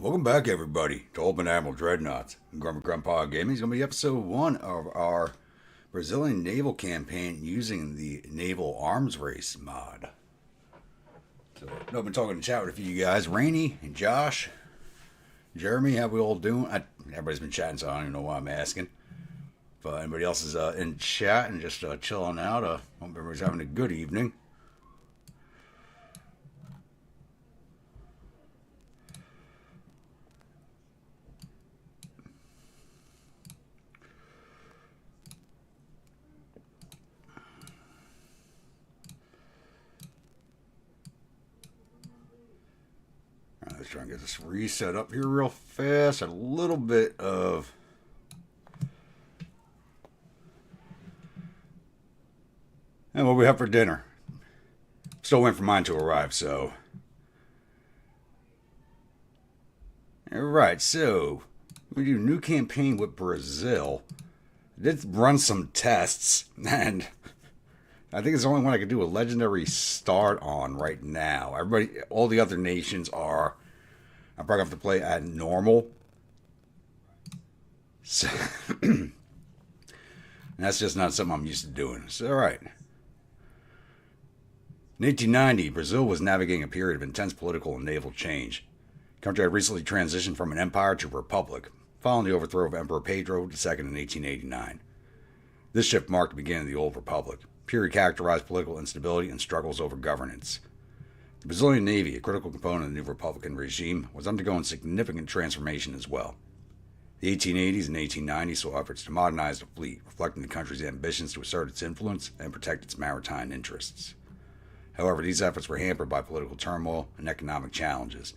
Welcome back, everybody, to Open Admiral Dreadnaughts. Grandpa Gaming is going to be episode 1 of our Brazilian naval campaign using the naval arms race mod. So, I've been talking in chat with a few of you guys. Rainey and Josh, Jeremy, how we all doing? Everybody's been chatting, so I don't even know why I'm asking. But anybody else is in chat and just chilling out, hope everybody's having a good evening. Let's try and get this reset up here real fast. A little bit of and what we have for dinner. Still waiting for mine to arrive, so. Alright, so we do new campaign with Brazil. I did run some tests, and I think it's the only one I could do a legendary start on right now. All the other nations are. I probably have to play at normal. So, and that's just not something I'm used to doing. So, alright. In 1890, Brazil was navigating a period of intense political and naval change. The country had recently transitioned from an empire to a republic, following the overthrow of Emperor Pedro II in 1889. This shift marked the beginning of the Old Republic, a period characterized political instability and struggles over governance. The Brazilian Navy, a critical component of the new Republican regime, was undergoing significant transformation as well. The 1880s and 1890s saw efforts to modernize the fleet, reflecting the country's ambitions to assert its influence and protect its maritime interests. However, these efforts were hampered by political turmoil and economic challenges.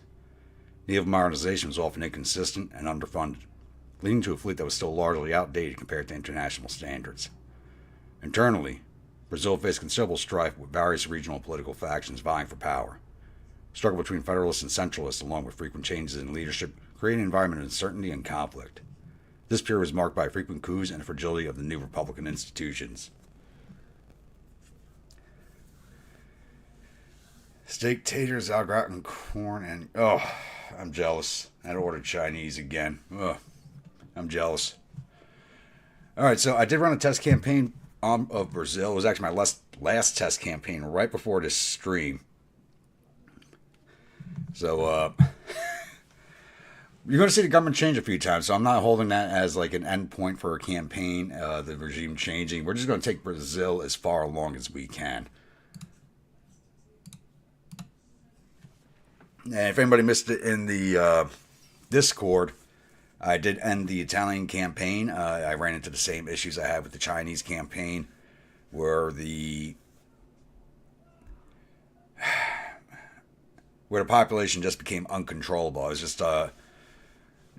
Naval modernization was often inconsistent and underfunded, leading to a fleet that was still largely outdated compared to international standards. Internally, Brazil faced considerable strife with various regional political factions vying for power. The struggle between federalists and centralists, along with frequent changes in leadership, created an environment of uncertainty and conflict. This period was marked by frequent coups and the fragility of the new Republican institutions. Steak, taters, au gratin, corn, and... Oh, I'm jealous. I had to order Chinese again. Oh, I'm jealous. Alright, so I did run a test campaign of Brazil. It was actually my last test campaign right before this stream. So, you're going to see the government change a few times, so I'm not holding that as like an end point for a campaign, the regime changing. We're just going to take Brazil as far along as we can. And if anybody missed it in the Discord, I did end the Italian campaign. I ran into the same issues I had with the Chinese campaign, where the population just became uncontrollable. It was just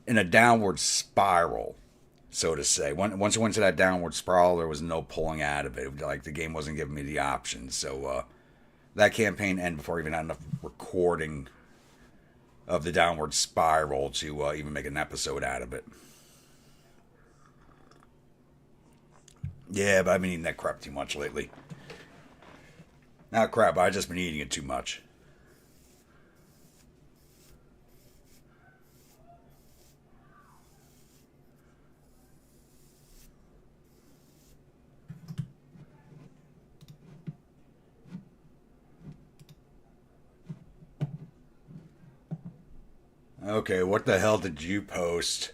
in a downward spiral, so to say. Once it went to that downward spiral, there was no pulling out of it. Like the game wasn't giving me the options. So that campaign ended before I even had enough recording of the downward spiral to even make an episode out of it. Yeah, but I've been eating that crap too much lately. Not crap, I've just been eating it too much. Okay, what the hell did you post?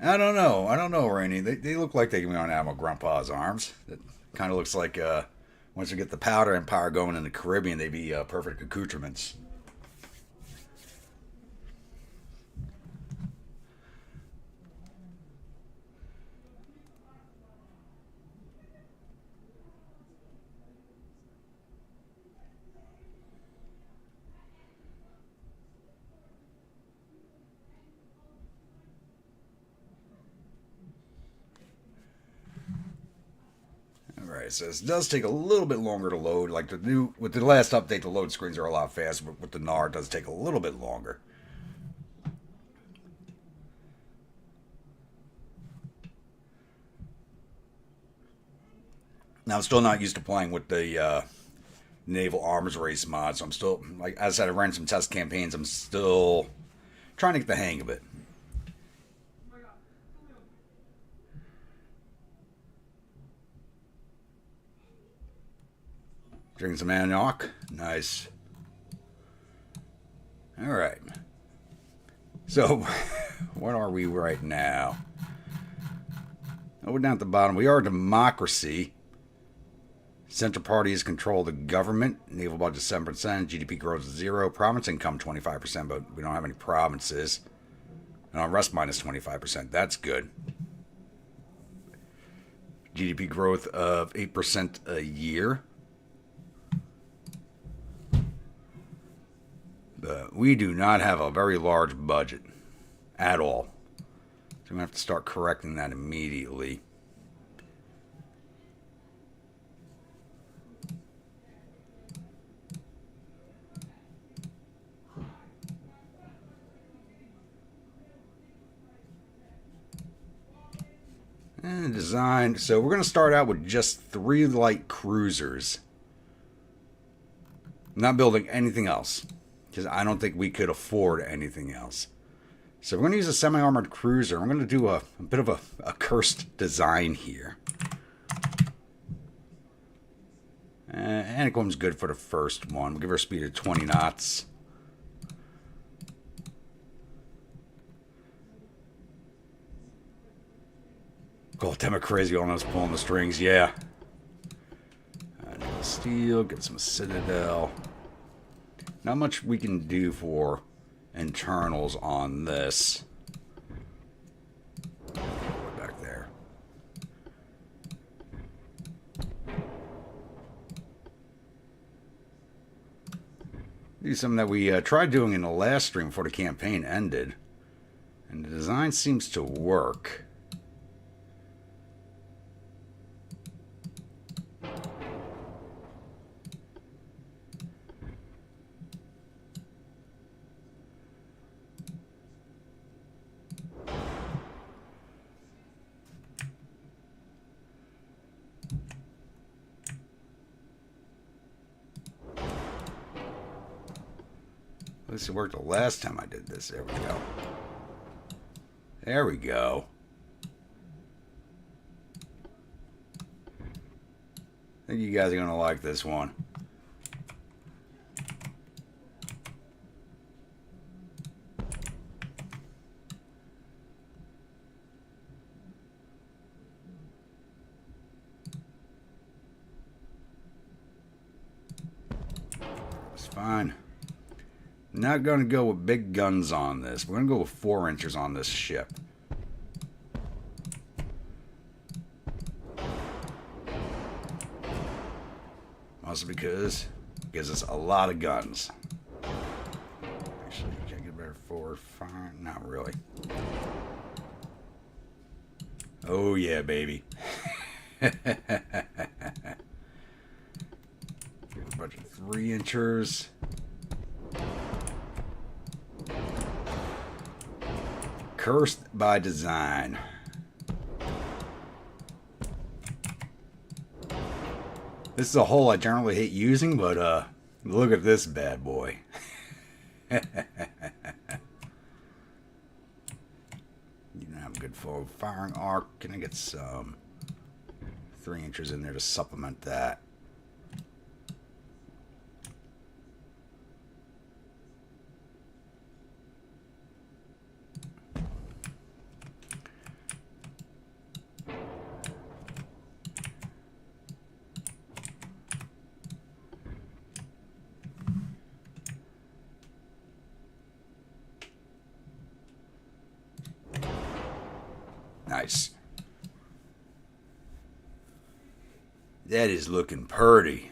I don't know. I don't know, Rainey. They look like they can be on Admiral Grandpa's arms. It kind of looks like once you get the powder empire going in the Caribbean, they'd be perfect accoutrements. Alright, so this does take a little bit longer to load. Like with the last update, the load screens are a lot faster, but with the NAR, it does take a little bit longer. Now, I'm still not used to playing with the naval arms race mod, so I'm still, like as I said, I ran some test campaigns. I'm still trying to get the hang of it. Drinking some Antioch. Nice. All right. So, what are we right now? Oh, we're down at the bottom. We are a democracy. Center parties control the government. Naval budget 7%. GDP grows to 0. Province income 25%, but we don't have any provinces. And unrest minus 25%. That's good. GDP growth of 8% a year. But we do not have a very large budget at all. So we're going to have to start correcting that immediately. And design. So we're going to start out with just 3 light cruisers. I'm not building anything else, because I don't think we could afford anything else. So we're going to use a semi-armored cruiser. I'm going to do a bit of a cursed design here. Anacon's good for the first one. We'll give her a speed of 20 knots. Oh, damn crazy on us pulling the strings, yeah. Steel, get some Citadel. Not much we can do for internals on this. Back there. Do something that we tried doing in the last stream before the campaign ended. And the design seems to work. This worked the last time I did this. There we go. There we go. I think you guys are going to like this one. It's fine. Not going to go with big guns on this. We're going to go with 4 inches on this ship. Also because it gives us a lot of guns. Actually, can I get better forward fire? Not really. Oh yeah, baby. Give a bunch of 3 inchers. Cursed by design. This is a hole I generally hate using, but look at this bad boy. You don't have a good forward firing arc. Can I get some 3 inches in there to supplement that? Nice. That is looking purty.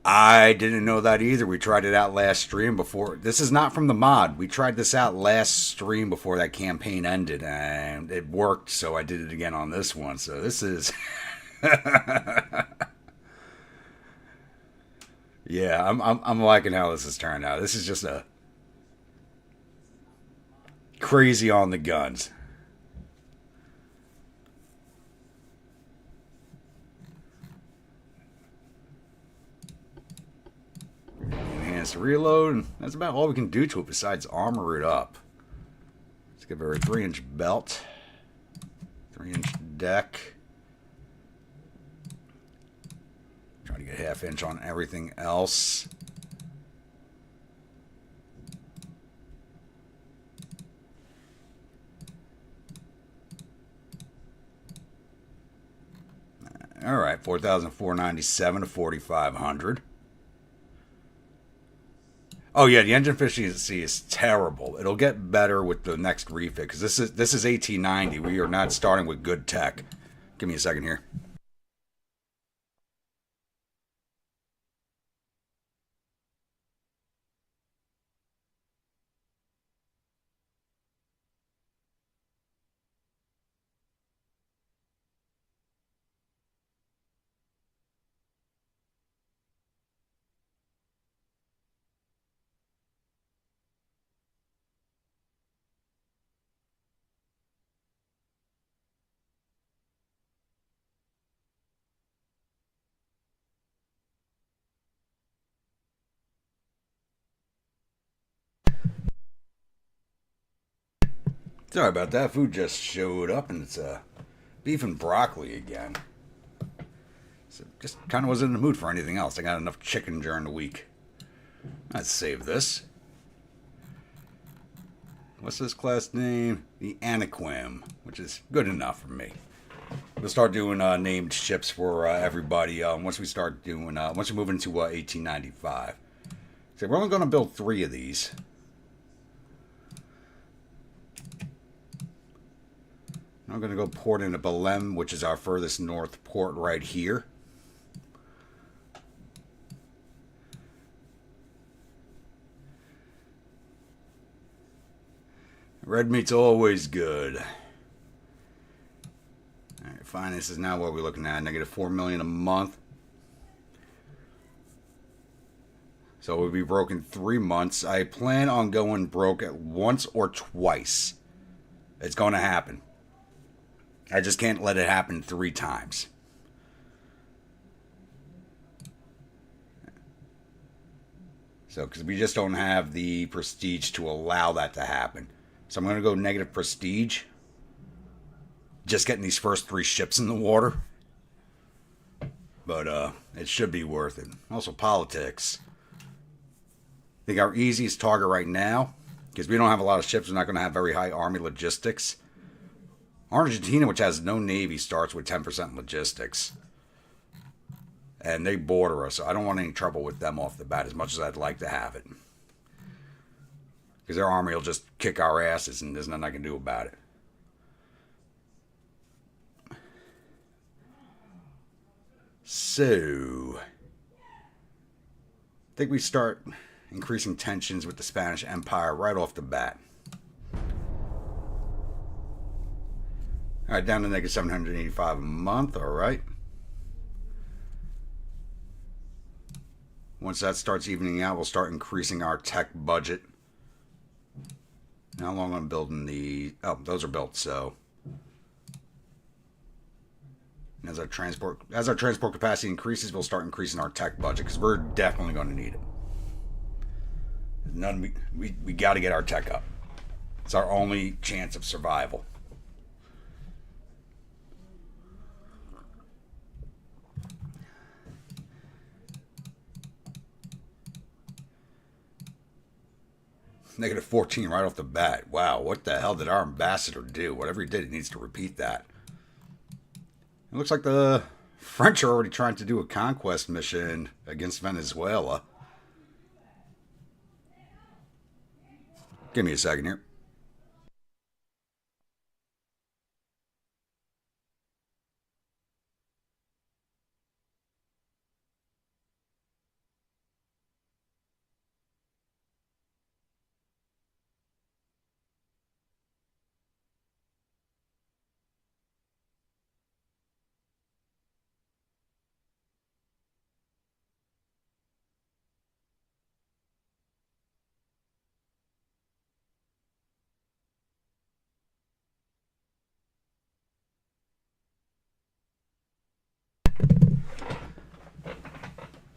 I didn't know that either. We tried it out last stream before. This is not from the mod. We tried this out last stream before that campaign ended, and it worked, so I did it again on this one. So this is... Yeah, I'm liking how this has turned out. This is just a crazy on the guns. Enhanced reload, and that's about all we can do to it besides armor it up. Let's give her a 3-inch belt, 3-inch deck. Try to get half-inch on everything else. All right, 4,497 to 4,500. Oh yeah, the engine efficiency is terrible. It'll get better with the next refit because this is 1890. We are not starting with good tech. Give me a second here. Sorry about that. Food just showed up and it's beef and broccoli again. So just kind of wasn't in the mood for anything else. I got enough chicken during the week. Let's save this. What's this class name? The Anaquim, which is good enough for me. We'll start doing named ships for everybody once we start doing once we move into 1895. So we're only going to build 3 of these. I'm going to go port into Belém, which is our furthest north port right here. Red meat's always good. Alright, finance is now what we're looking at. Negative $4 million a month. So we'll be broke in 3 months. I plan on going broke at once or twice. It's going to happen. I just can't let it happen 3 times. So, because we just don't have the prestige to allow that to happen. So I'm going to go negative prestige. Just getting these first 3 ships in the water. But it should be worth it. Also politics. I think our easiest target right now, because we don't have a lot of ships, we're not going to have very high army logistics. Argentina, which has no navy, starts with 10% logistics. And they border us, so I don't want any trouble with them off the bat as much as I'd like to have it. Because their army will just kick our asses and there's nothing I can do about it. So, I think we start increasing tensions with the Spanish Empire right off the bat. Alright, down to negative 785 a month, alright. Once that starts evening out, we'll start increasing our tech budget. How long I'm building the... Oh, those are built, so... As our transport capacity increases, we'll start increasing our tech budget, because we're definitely going to need it. We got to get our tech up. It's our only chance of survival. Negative 14 right off the bat. Wow, what the hell did our ambassador do? Whatever he did, he needs to repeat that. It looks like the French are already trying to do a conquest mission against Venezuela. Give me a second here.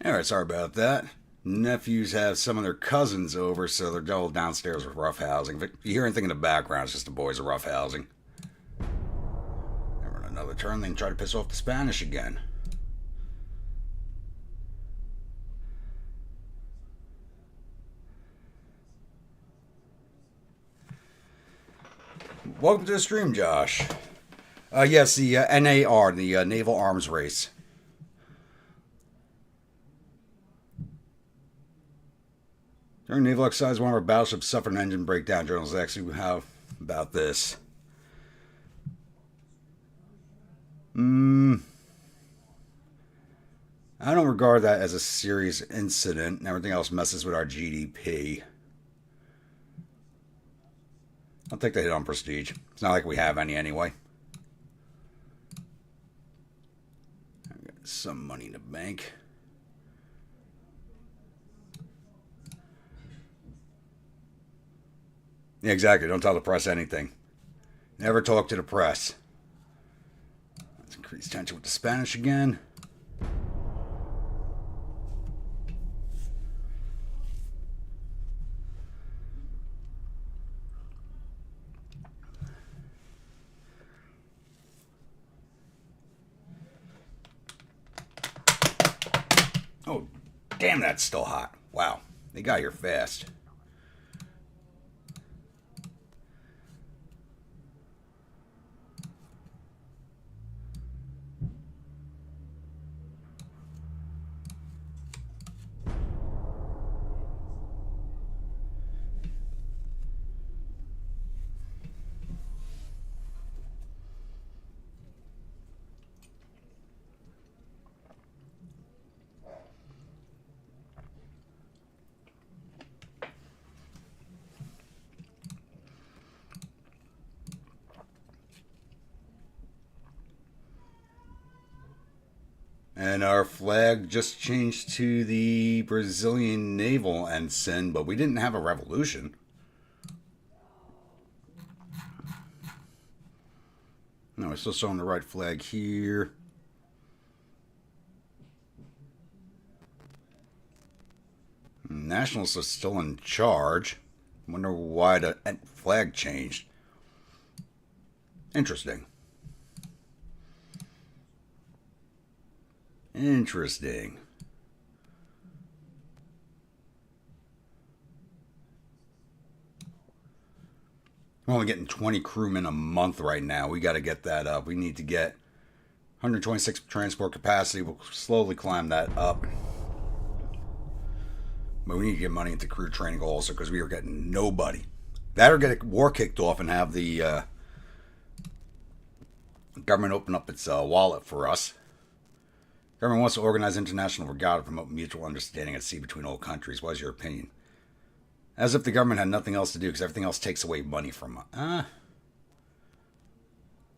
Alright, sorry about that. Nephews have some of their cousins over, so they're all downstairs with roughhousing. If you hear anything in the background, it's just the boys are roughhousing. Never another turn, they can try to piss off the Spanish again. Welcome to the stream, Josh. Yes, the NAR, the Naval Arms Race. During naval exercise, one of our battleships suffered an engine breakdown. Journals actually have about this. I don't regard that as a serious incident, and everything else messes with our GDP. I'll take the hit on prestige. It's not like we have any anyway. I got some money in the bank. Yeah, exactly. Don't tell the press anything. Never talk to the press. Let's increase tension with the Spanish again. Oh, damn, that's still hot. Wow, they got here fast. And our flag just changed to the Brazilian naval ensign, but we didn't have a revolution. No, we're still showing the right flag here. Nationalists are still in charge. Wonder why the flag changed. Interesting. Interesting. We're only getting 20 crewmen a month right now. We got to get that up. We need to get 126 transport capacity. We'll slowly climb that up. But we need to get money into crew training also because we are getting nobody. That or get a war kicked off and have the government open up its wallet for us. Government wants to organize international regatta to promote mutual understanding at sea between all countries. What is your opinion? As if the government had nothing else to do because everything else takes away money from us.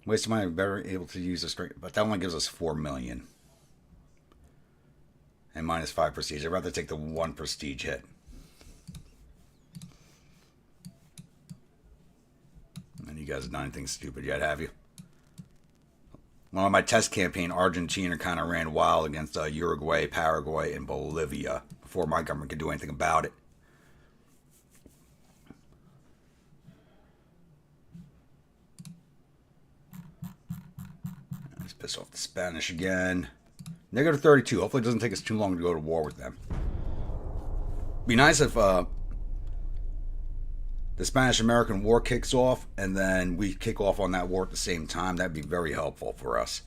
Waste of money, better able to use the strength, but that only gives us 4 million. And minus 5 prestige. I'd rather take the 1 prestige hit. And you guys have done anything stupid yet, have you? Well, on my test campaign, Argentina kind of ran wild against Uruguay, Paraguay, and Bolivia before my government could do anything about it. Let's piss off the Spanish again. Negative 32. Hopefully it doesn't take us too long to go to war with them. Be nice if the Spanish-American War kicks off and then we kick off on that war at the same time. That'd be very helpful for us.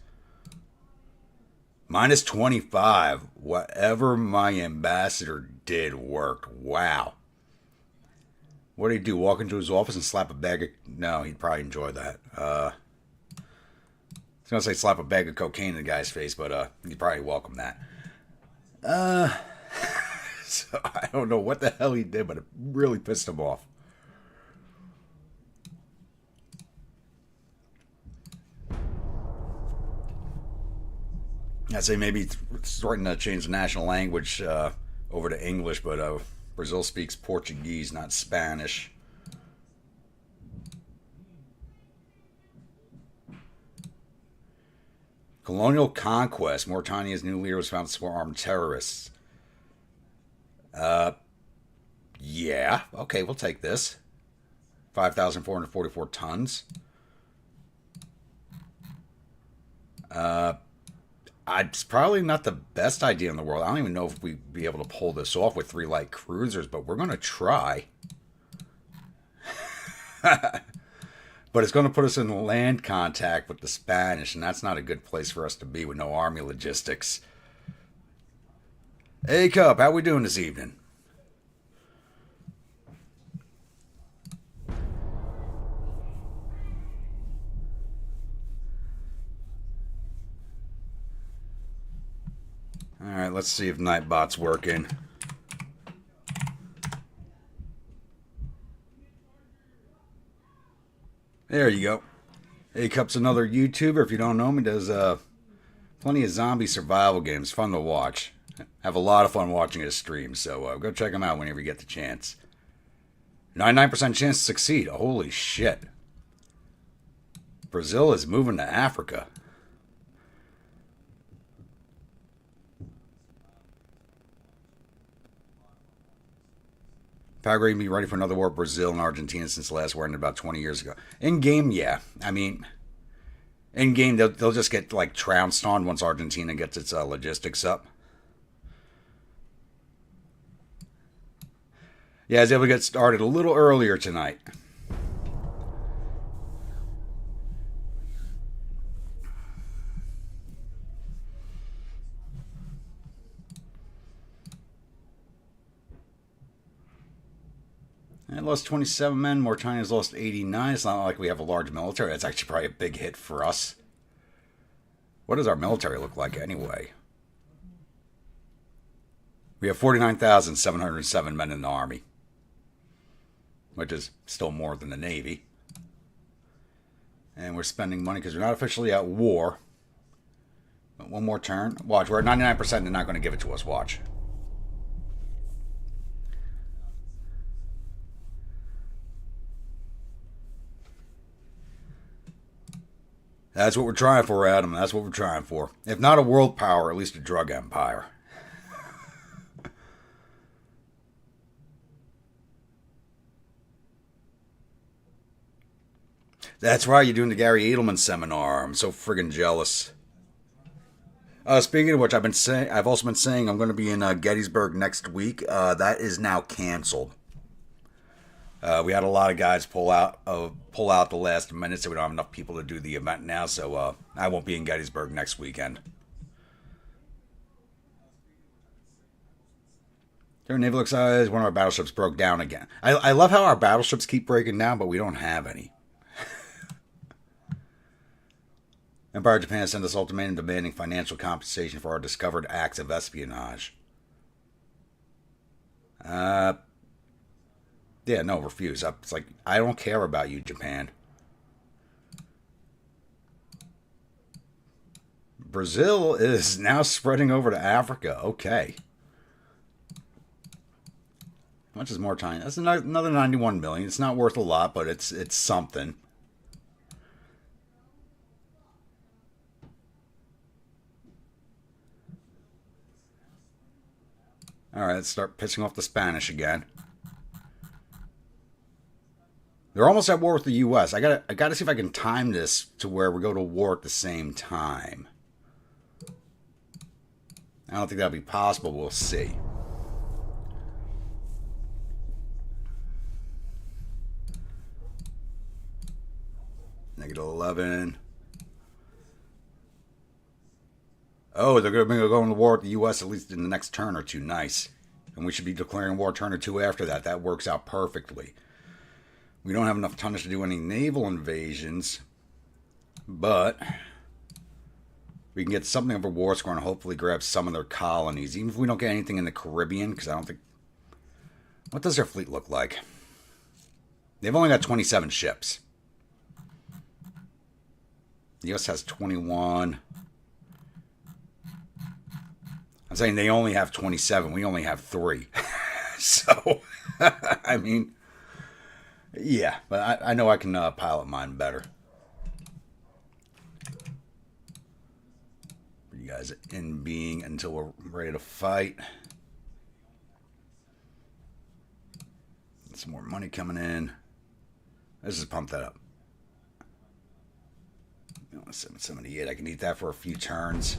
Minus 25. Whatever my ambassador did worked. Wow. What did he do? Walk into his office and slap a bag of... No, he'd probably enjoy that. I was going to say slap a bag of cocaine in the guy's face, but he'd probably welcome that. So I don't know what the hell he did, but it really pissed him off. I'd say maybe starting to change the national language over to English, but Brazil speaks Portuguese, not Spanish. Colonial conquest. Mauritania's new leader was found to support armed terrorists. Yeah. Okay, we'll take this. 5,444 tons. It's probably not the best idea in the world. I don't even know if we'd be able to pull this off with 3 light cruisers, but we're going to try. But it's going to put us in land contact with the Spanish, and that's not a good place for us to be with no army logistics. Hey, Cup, how we doing this evening? Alright, let's see if Nightbot's working. There you go. Hey, Cup's another YouTuber. If you don't know him, he does plenty of zombie survival games. Fun to watch. Have a lot of fun watching his streams, so go check him out whenever you get the chance. 99% chance to succeed. Holy shit. Brazil is moving to Africa. Paraguay be ready for another war with Brazil and Argentina since the last war ended about 20 years ago. In game, yeah. I mean, in game, they'll just get like trounced on once Argentina gets its logistics up. Yeah, I was able to get started a little earlier tonight. I lost 27 men. Mauritania's lost 89. It's not like we have a large military. That's actually probably a big hit for us. What does our military look like anyway? We have 49,707 men in the Army, which is still more than the Navy. And we're spending money because we're not officially at war. But one more turn. Watch, we're at 99%. They're not going to give it to us. Watch. That's what we're trying for, Adam. That's what we're trying for. If not a world power, at least a drug empire. That's right, you're doing the Gary Edelman seminar. I'm so friggin' jealous. Speaking of which, I've also been saying I'm going to be in Gettysburg next week. That is now canceled. We had a lot of guys pull out the last minute, so we don't have enough people to do the event now. So I won't be in Gettysburg next weekend. Their naval exercise, one of our battleships broke down again. I love how our battleships keep breaking down, but we don't have any. Empire of Japan sent us ultimatum demanding financial compensation for our discovered acts of espionage. Yeah, no, refuse. It's like, I don't care about you, Japan. Brazil is now spreading over to Africa. Okay. How much is more time? That's another 91 million. It's not worth a lot, but it's something. All right, let's start pissing off the Spanish again. They're almost at war with the U.S. I gotta see if I can time this to where we go to war at the same time. I don't think that'll be possible. We'll see. -11. Oh, they're going to go into war with the U.S. at least in the next turn or two. Nice. And we should be declaring war turn or two after that. That works out perfectly. We don't have enough tonnage to do any naval invasions, but we can get something over war score and hopefully grab some of their colonies, even if we don't get anything in the Caribbean, because I don't think... What does their fleet look like? They've only got 27 ships. The U.S. has 21. I'm saying they only have 27. We only have 3. So, I mean, yeah, but I know I can pilot mine better. You guys in being until we're ready to fight. Some more money coming in. Let's just pump that up. 778. I can eat that for a few turns.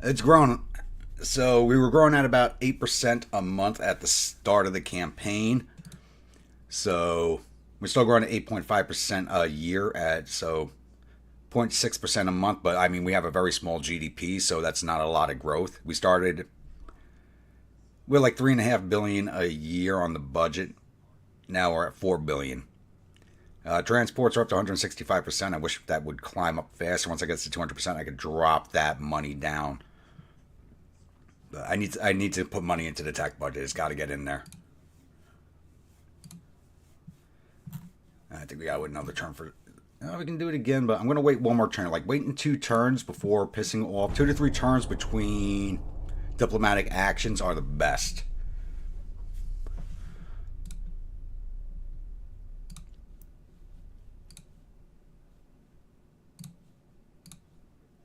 It's grown. So we were growing at about 8% a month at the start of the campaign. So we're still growing at 8.5% a year at 0.6% a month. But I mean, we have a very small GDP, so that's not a lot of growth. We're like $3.5 billion a year on the budget. Now we're at $4 billion. Transports are up to 165%. I wish that would climb up faster. Once I get to 200%, I could drop that money down. But I need to put money into the tech budget. It's got to get in there. I think we got to wait another turn for. We can do it again, but I'm going to wait one more turn. Like waiting 2 turns before pissing off. 2 to 3 turns between diplomatic actions are the best.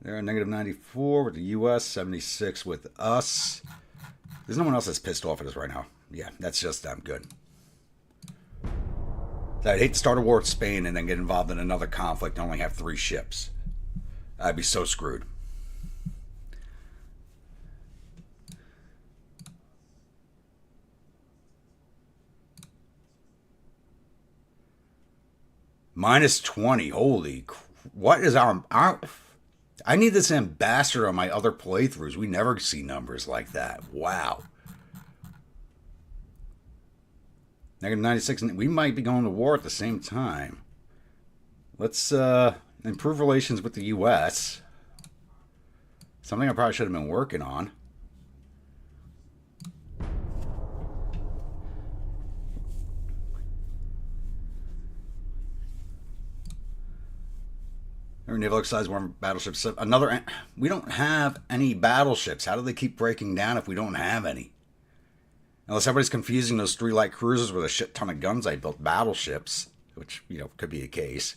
They're at negative 94 with the U.S., 76 with us. There's no one else that's pissed off at us right now. Yeah, that's just them. Good. I'd hate to start a war with Spain and then get involved in another conflict and only have 3 ships. I'd be so screwed. Minus 20. Holy. What is our I need this ambassador on my other playthroughs. We never see numbers like that. Wow. Negative 96. We might be going to war at the same time. Let's improve relations with the U.S. Something I probably should have been working on. Naval exercise, one battleships. We don't have any battleships. How do they keep breaking down if we don't have any? Unless everybody's confusing those 3 light cruisers with a shit ton of guns I built battleships, which, could be a case.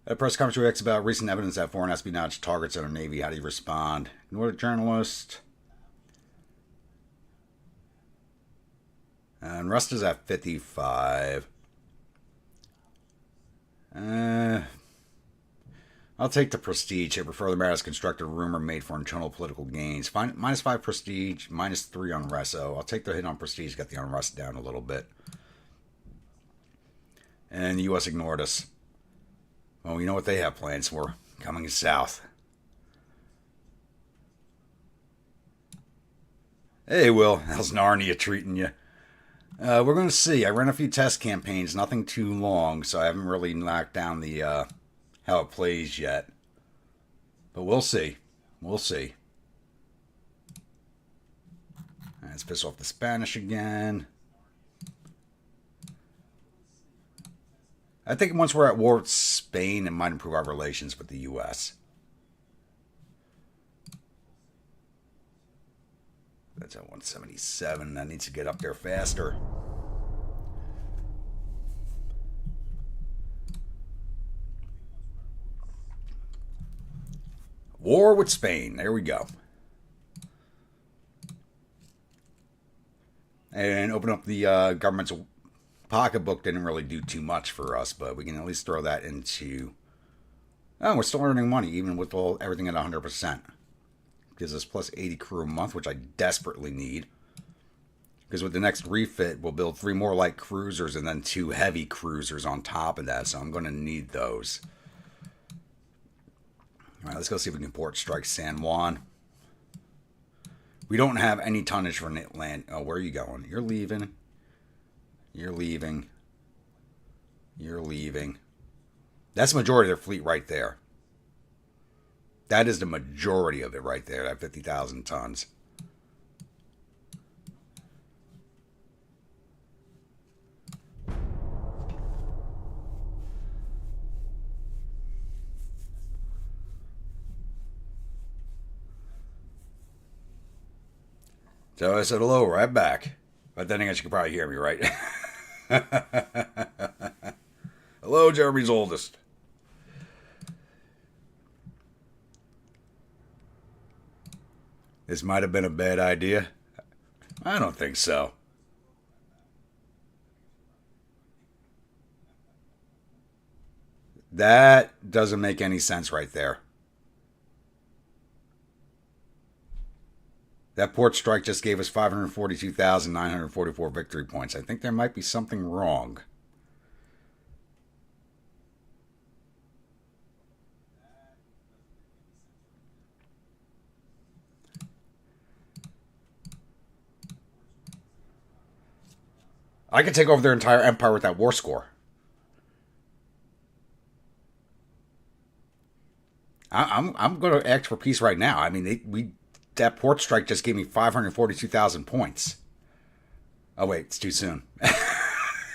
A press conference reacts about recent evidence that foreign espionage targets our Navy. How do you respond? Ignore the journalist. And Rust is at 55. I'll take the prestige. It refer the matter as constructed rumor made for internal political gains. Minus 5 prestige, minus 3 unrest. So I'll take the hit on prestige, get the unrest down a little bit. And the U.S. ignored us. Well, we know what they have plans for. Coming south. Hey, Will. How's Narnia treating you? We're going to see. I ran a few test campaigns, nothing too long, so I haven't really knocked down the how it plays yet. But we'll see. We'll see. Let's piss off the Spanish again. I think once we're at war with Spain, it might improve our relations with the U.S. That's at 177. That needs to get up there faster. War with Spain. There we go. And open up the government's pocketbook. Didn't really do too much for us, but we can at least throw that into... Oh, we're still earning money, even with everything at 100%. Gives us plus 80 crew a month, which I desperately need. Because with the next refit, we'll build 3 more light cruisers and then 2 heavy cruisers on top of that. So I'm going to need those. All right, let's go see if we can port strike San Juan. We don't have any tonnage for land. Oh, where are you going? You're leaving. You're leaving. You're leaving. That's the majority of their fleet right there. That is the majority of it right there, that 50,000 tons. So I said hello, right back. But then I guess you can probably hear me, right? Hello, Jeremy's oldest. This might have been a bad idea. I don't think so. That doesn't make any sense right there. That port strike just gave us 542,944 victory points. I think there might be something wrong. I could take over their entire empire with that war score. I'm going to act for peace right now. I mean, that port strike just gave me 542,000 points. Oh wait, it's too soon.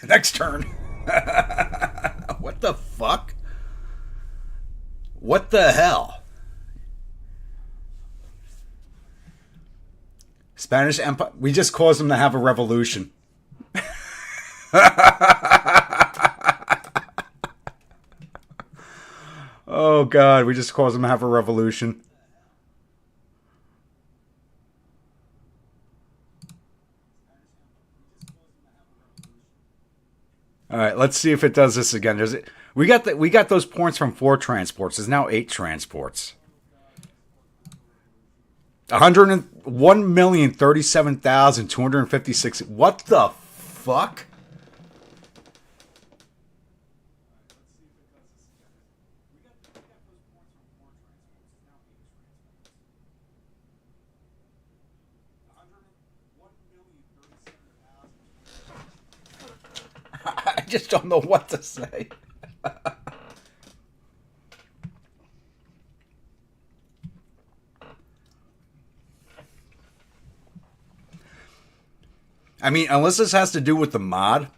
Next turn. What the fuck? What the hell? Spanish Empire. We just caused them to have a revolution. Oh god, we just caused them to have a revolution. All right, let's see if it does this again. We got those points from 4 transports. There's now 8 transports. 101,037,256. What the fuck? I just don't know what to say. I mean, unless this has to do with the mod.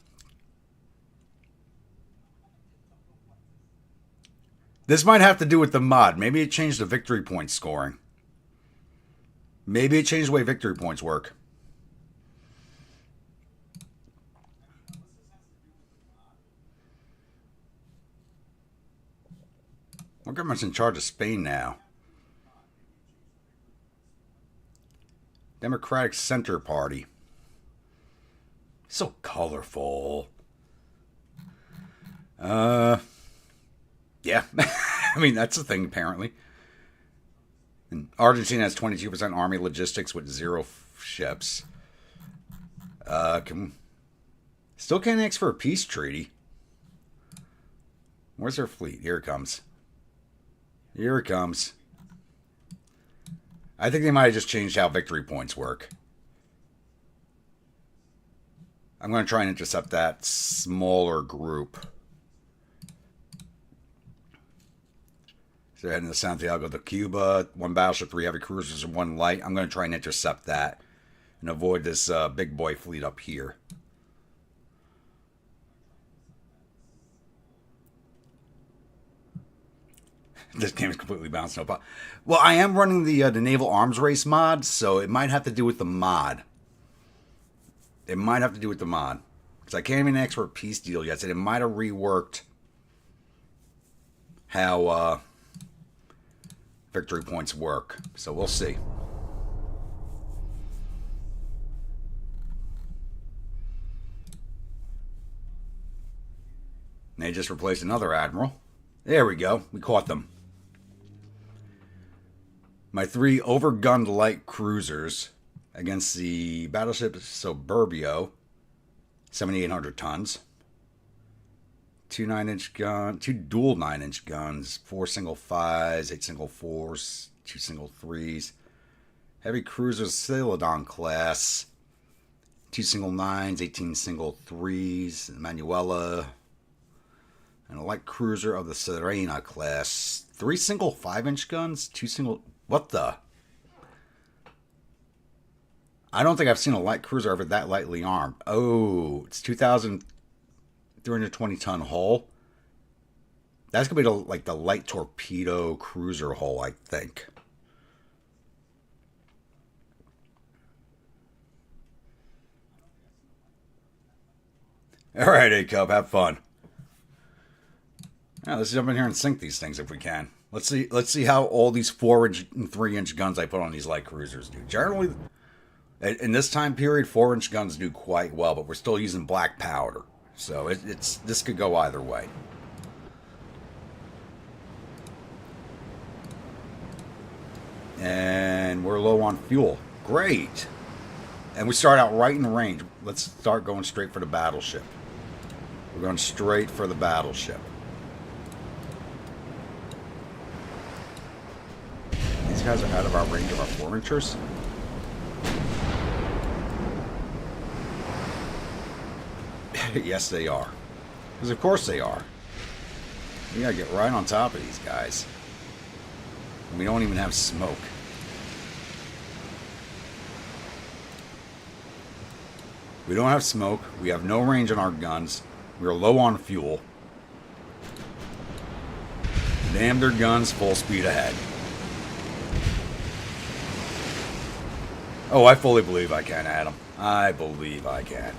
This might have to do with the mod. Maybe it changed the victory point scoring. Maybe it changed the way victory points work. What government's in charge of Spain now? Democratic Center Party. So colorful. Yeah. I mean, that's a thing, apparently. And Argentina has 22% army logistics with 0 ships. Still can't ask for a peace treaty. Where's their fleet? Here it comes. Here it comes. I think they might have just changed how victory points work. I'm going to try and intercept that smaller group. So they're heading to Santiago de Cuba. 1 battleship, 3 heavy cruisers, and 1 light. I'm going to try and intercept that and avoid this big boy fleet up here. This game is completely balanced. No problem. Well, I am running the naval arms race mod, so it might have to do with the mod. It might have to do with the mod. Because I can't even ask for a peace deal yet. So it might have reworked how victory points work. So we'll see. And they just replaced another admiral. There we go. We caught them. My 3 overgunned light cruisers against the battleship Soberbio, 7,800 tons. 2 9-inch gun, 2 dual 9-inch guns, 4 single 5s, 8 single 4s, 2 single 3s. Heavy cruisers Celadon class, 2 single 9s, 18 single 3s, Manuela, and a light cruiser of the Serena class. 3 single 5-inch guns, 2 single... What the? I don't think I've seen a light cruiser ever that lightly armed. Oh, it's 2,320 ton hull. That's going to be the light torpedo cruiser hull, I think. All right, A-Cub, have fun. Now, let's jump in here and sink these things if we can. Let's see how all these 4-inch and 3-inch guns I put on these light cruisers do. Generally, in this time period, 4-inch guns do quite well, but we're still using black powder, so this could go either way. And we're low on fuel. Great. And we start out right in range. Let's start going straight for the battleship. We're going straight for the battleship. These guys are out of our range of our 4-inchers. Yes, they are. Because of course they are. We gotta get right on top of these guys. And we don't even have smoke. We don't have smoke. We have no range on our guns. We're low on fuel. Damn their guns, full speed ahead. Oh, I fully believe I can, Adam. I believe I can.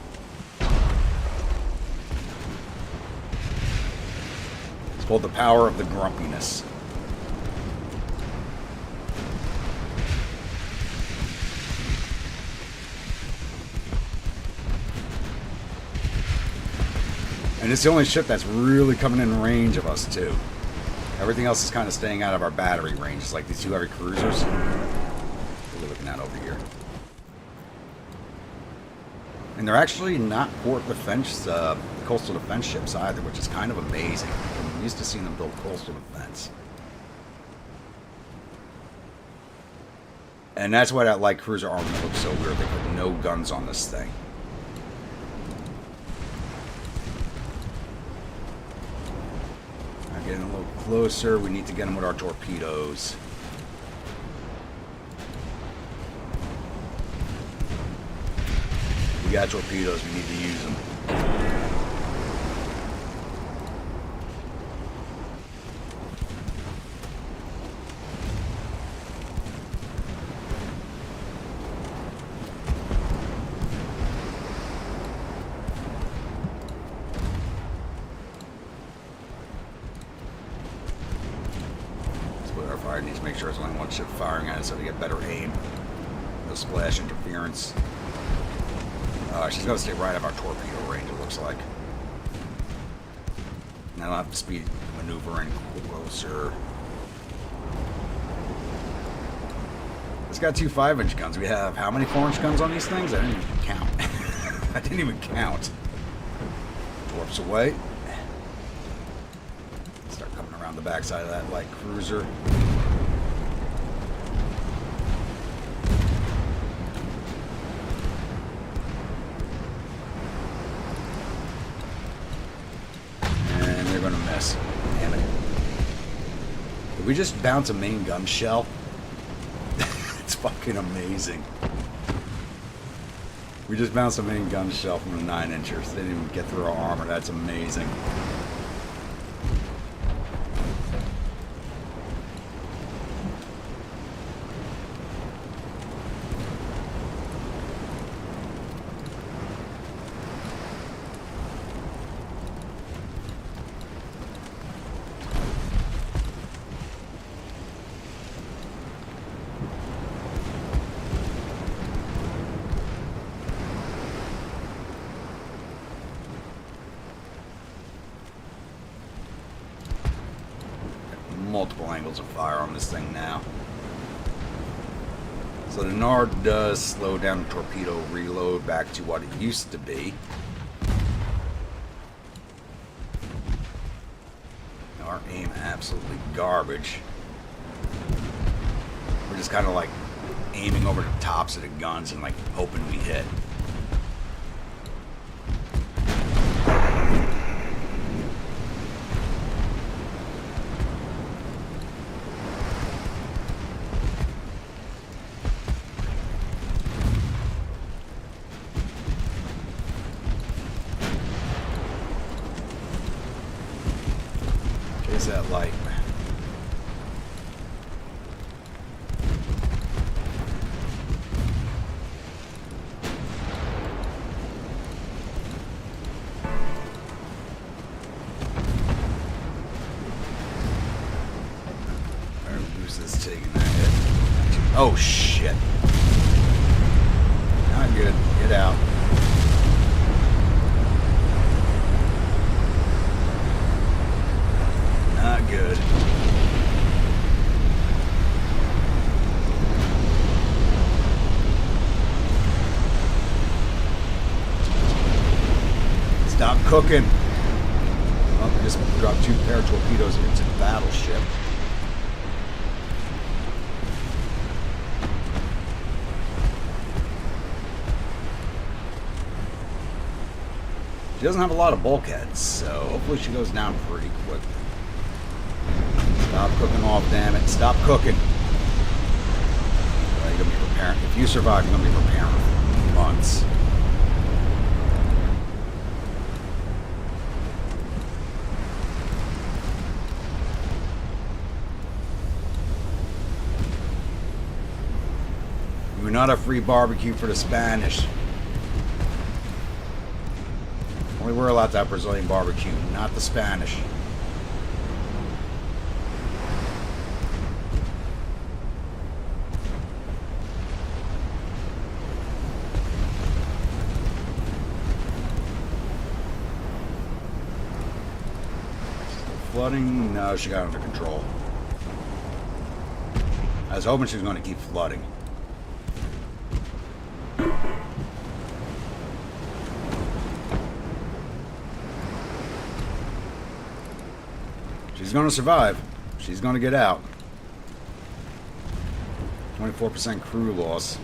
It's called the power of the grumpiness. And it's the only ship that's really coming in range of us, too. Everything else is kind of staying out of our battery range. It's like these 2 heavy cruisers. What are we looking at over here? And they're actually not port defense, coastal defense ships either, which is kind of amazing. I'm used to seeing them build coastal defense. And that's why that light cruiser army looks so weird. They put no guns on this thing. Now getting a little closer. We need to get them with our torpedoes. We got torpedoes. We need to use them. Fire needs to make sure it's only one ship firing at it so they get better aim. No splash interference. She's going to stay right out of our torpedo range, it looks like. Now I'll have to speed maneuvering closer. It's got 2 5-inch guns. We have how many 4-inch guns on these things? I didn't even count. I didn't even count. Warps away. Start coming around the backside of that light cruiser. Damn it. Did we just bounce a main gun shell? It's fucking amazing. We just bounced a main gun shell from the 9-inchers. They didn't even get through our armor. That's amazing. Multiple angles of fire on this thing now. So the Nard does slow down the torpedo reload back to what it used to be. Our aim absolutely garbage. We're just kind of like aiming over the tops of the guns and like hoping we hit. Chase that light. Oh, shit. Not good. Get out. Not good. Stop cooking. Oh, I just dropped 2 pair of torpedoes into the battleship. She doesn't have a lot of bulkheads, so hopefully she goes down pretty quick. Stop cooking off, damn it. Stop cooking. Well, you're gonna be preparing. If you survive, you're gonna be preparing for months. We're not a free barbecue for the Spanish. Only we're allowed to have Brazilian barbecue, not the Spanish. Flooding? No, she got it under control. I was hoping she was going to keep flooding. She's going to survive. She's going to get out. 24% crew loss.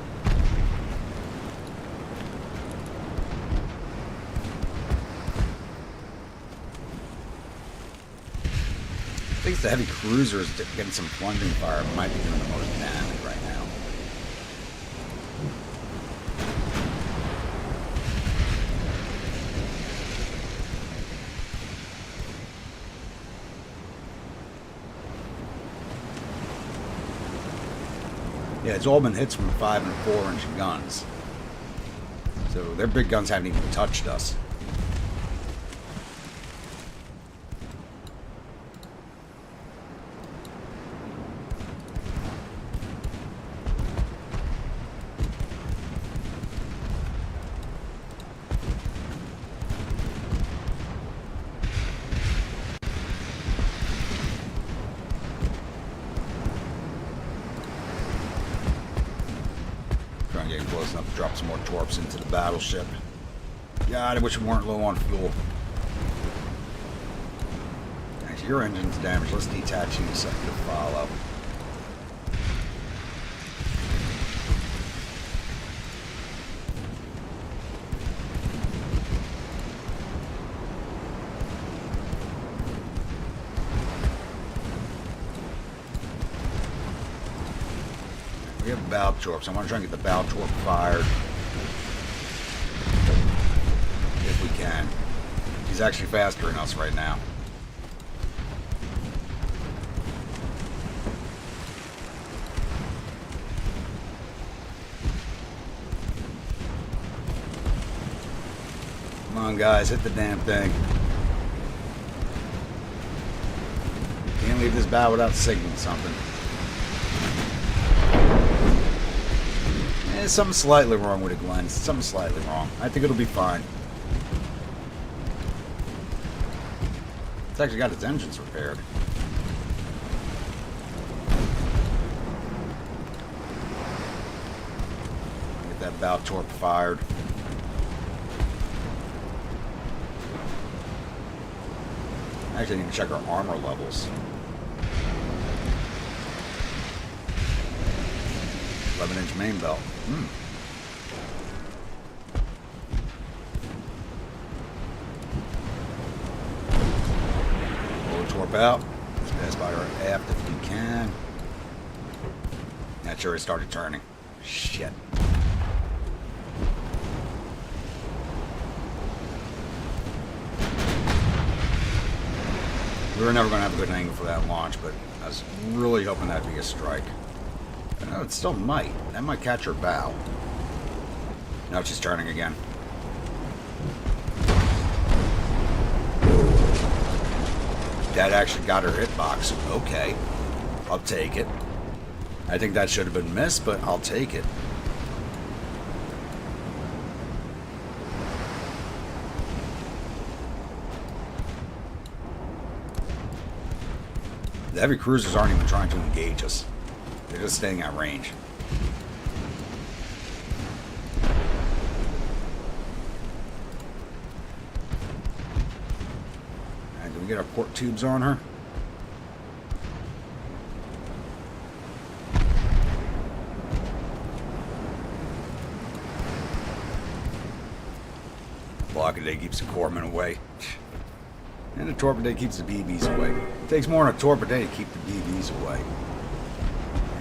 I think it's the heavy cruisers getting some plunging fire might be doing the most damage right now. Yeah, it's all been hits from 5 and 4-inch guns. So their big guns haven't even touched us. Getting close enough to drop some more torps into the battleship. God, I wish we weren't low on fuel. Actually, your engine's damaged. Let's detach you so you can follow. We have bow torps. I want to try and get the bow torp fired. If we can. He's actually faster than us right now. Come on, guys. Hit the damn thing. Can't leave this bow without signaling something. There's something slightly wrong with it, Glenn. Something slightly wrong. I think it'll be fine. It's actually got its engines repaired. Get that bow torp fired. Actually, I need to check our armor levels. 11-inch main belt. Lower torp out. Let's pass by our aft if we can. Not sure it started turning. Shit. We were never going to have a good angle for that launch, but I was really hoping that'd be a strike. No, it still might. That might catch her bow. Now she's turning again. That actually got her hitbox. Okay. I'll take it. I think that should have been missed, but I'll take it. The heavy cruisers aren't even trying to engage us. They're just staying at range. Alright, can we get our port tubes on her? Blockade keeps the corpsmen away. And the torpedo keeps the BBs away. It takes more than a torpedo to keep the BBs away.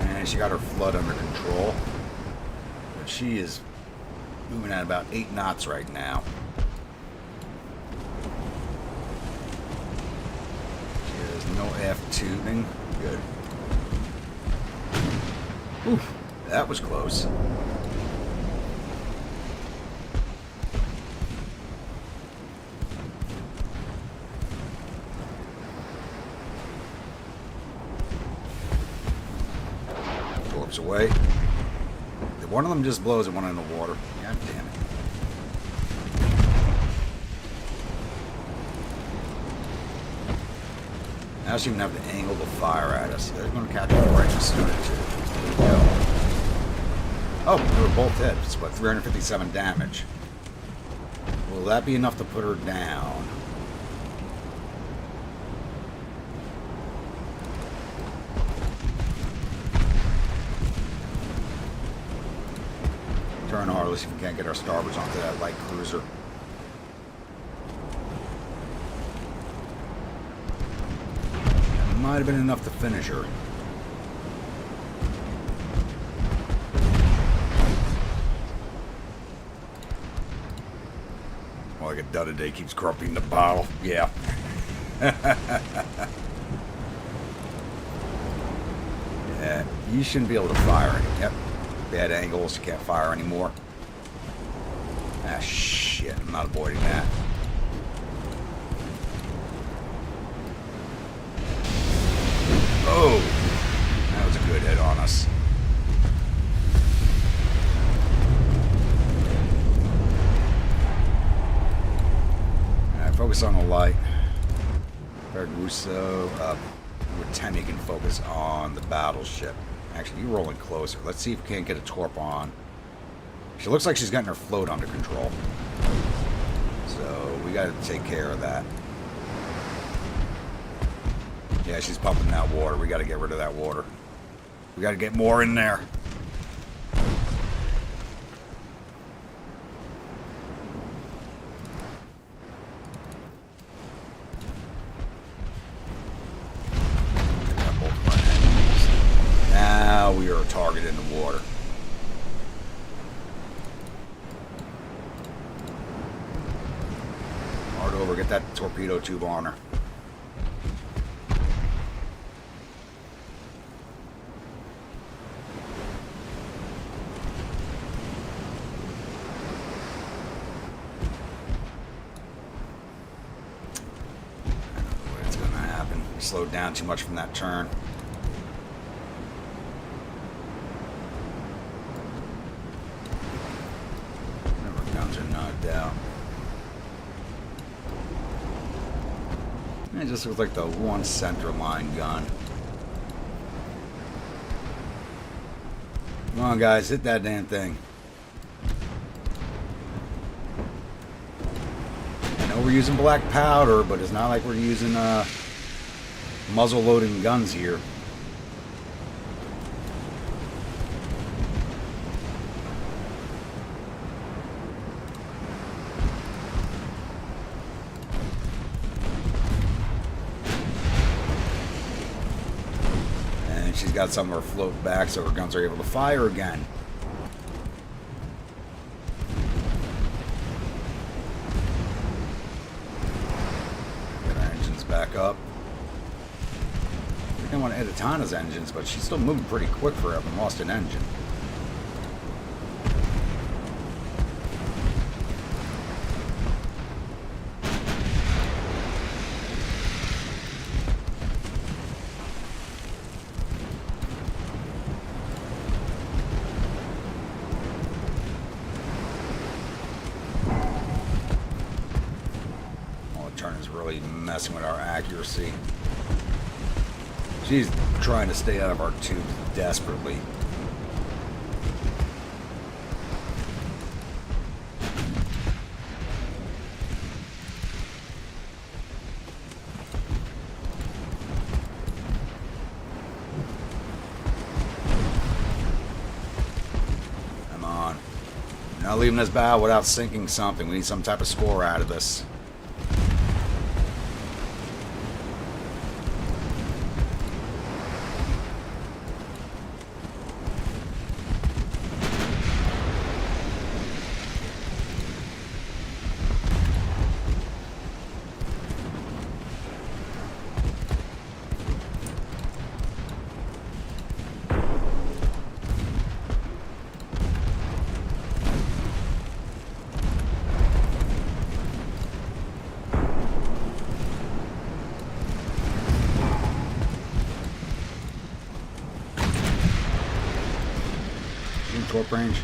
And she got her flood under control. But she is moving at about 8 knots right now. She has no aft tubing. Good. Oof, that was close. Away. One of them just blows and one in the water. God damn it. Now she even have the angle to fire at us. They're going to catch her right in the stomach too. There we go. Oh, they were both hit. It's about 357 damage. Will that be enough to put her down? Turn hard, if we can't get our starboards onto that light cruiser. It might have been enough to finish her. Well, like a dud a day keeps corrupting the bottle. Yeah. Yeah, you shouldn't be able to fire it. Yep. Bad angles, you can't fire anymore. Ah, shit, I'm not avoiding that. Oh, that was a good hit on us. Alright, focus on the light. Russo, Temi can focus on the battleship. Actually, you're rolling closer. Let's see if we can't get a torp on. She looks like she's getting her float under control. So we got to take care of that. Yeah, she's pumping that water. We got to get rid of that water. We got to get more in there. Now we are a target in the water. Hard over, get that torpedo tube on her. I don't know what's going to happen. We slowed down too much from that turn. Down. It just looks like the one center line gun. Come on, guys, hit that damn thing. I know we're using black powder, but it's not like we're using muzzle loading guns here. She's got some of her float back so her guns are able to fire again. Get our engines back up. I think I want to edit Tana's engines, but she's still moving pretty quick for having lost an engine. really messing with our accuracy. She's trying to stay out of our tubes desperately. Come on. We're not leaving this battle without sinking something. We need some type of score out of this. Torp range.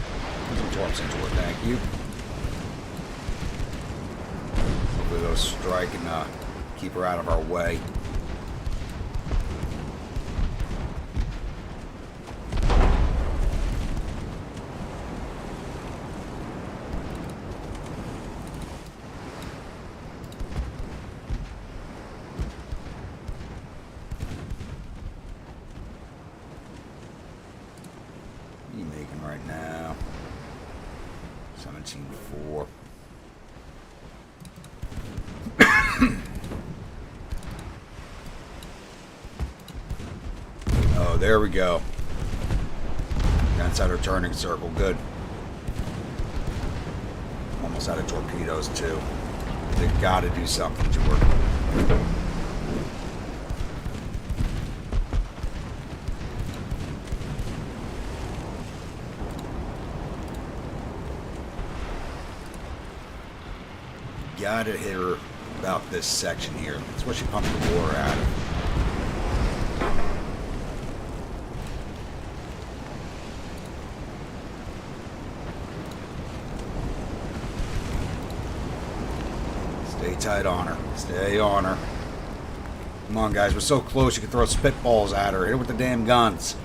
Put some torps into it, thank you. Hopefully they'll strike and keep her out of our way. Right now, 17-4. Oh, there we go. Inside our turning circle, good. Almost out of torpedoes too. They gotta do something to her. Gotta hit her about this section here. That's what she pumped the water out of. Stay tight on her. Stay on her. Come on, guys. We're so close. You can throw spitballs at her. Hit her with the damn guns.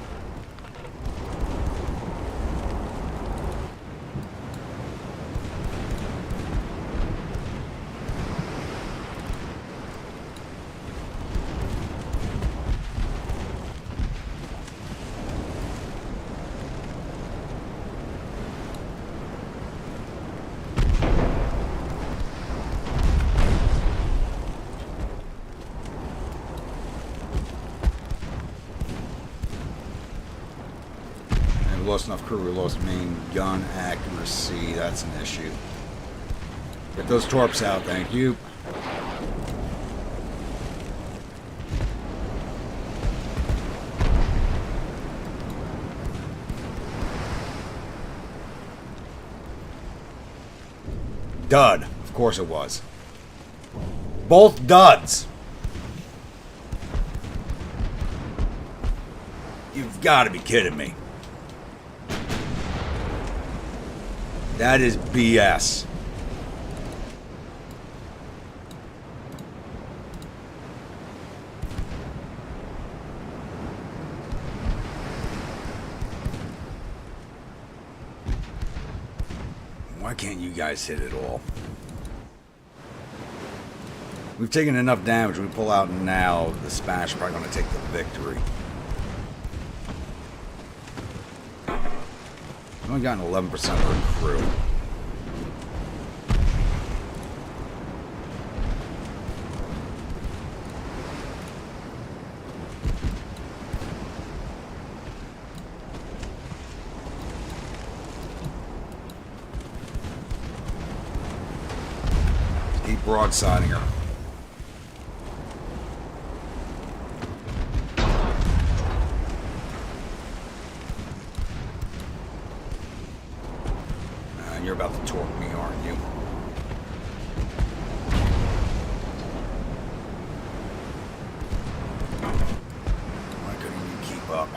Lost enough crew, we lost main gun accuracy. That's an issue. Get those torps out, thank you. Dud. Of course it was. Both duds. You've got to be kidding me. That is BS. Why can't you guys hit it all? We've taken enough damage. We pull out now. The Spanish are probably going to take the victory. We've only gotten 11% of our crew. Keep broadsiding her. You're about to torque me, aren't you? Why couldn't you keep up?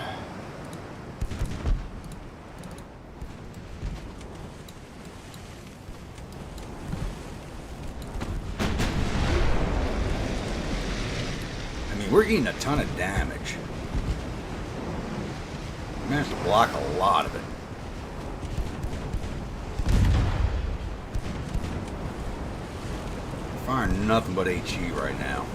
We're eating a ton of damage. We managed to block a lot of it. Firing nothing but HE right now.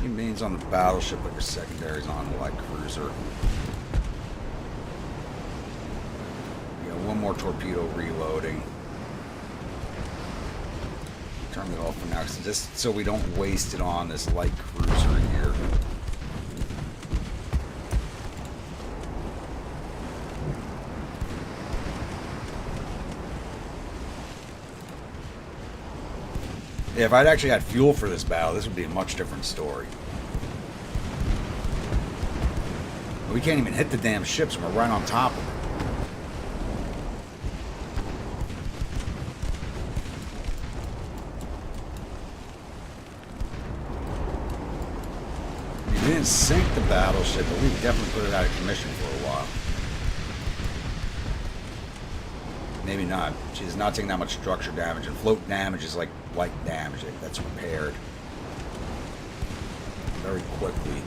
Mains on the battleship, but your secondaries on the light cruiser. We got one more torpedo reloading. Turn it off for now, just so we don't waste it on this light cruiser here. Yeah, if I'd actually had fuel for this battle, this would be a much different story. We can't even hit the damn ships, and we're right on top of them. I mean, we didn't sink the battleship, but we definitely put it out of commission for a while. Maybe not. She's not taking that much structure damage, and float damage is like light damage. That's repaired very quickly.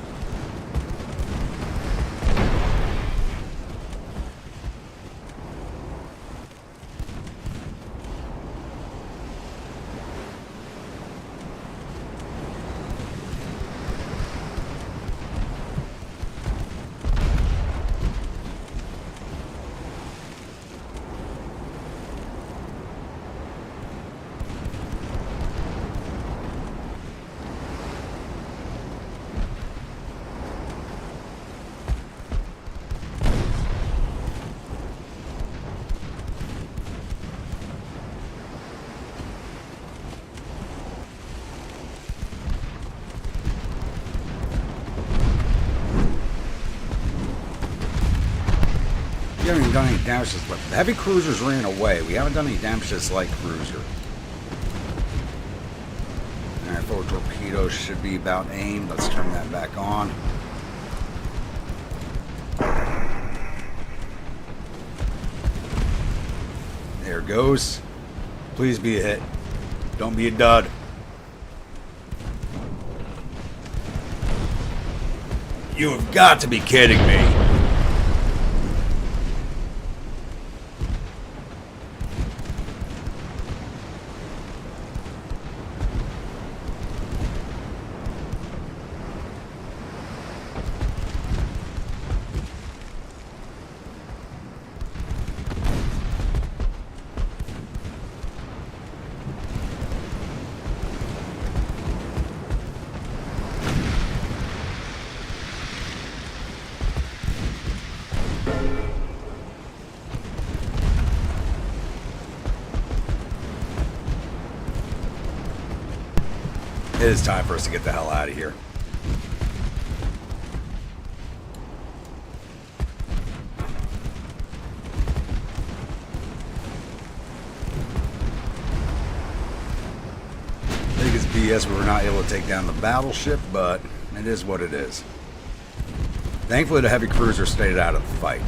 We haven't even done any damage to this, but the heavy cruisers ran away. We haven't done any damage to this light cruiser. Alright, forward torpedoes should be about aimed. Let's turn that back on. There it goes. Please be a hit. Don't be a dud. You have got to be kidding me. It is time for us to get the hell out of here. I think it's BS we were not able to take down the battleship, but it is what it is. Thankfully, the heavy cruiser stayed out of the fight.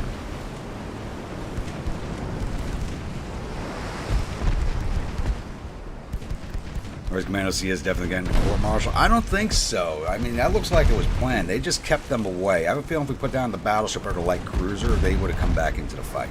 Whereas Commando C is definitely getting the court-martial. I don't think so. I mean, that looks like it was planned. They just kept them away. I have a feeling if we put down the battleship or the light cruiser, they would have come back into the fight.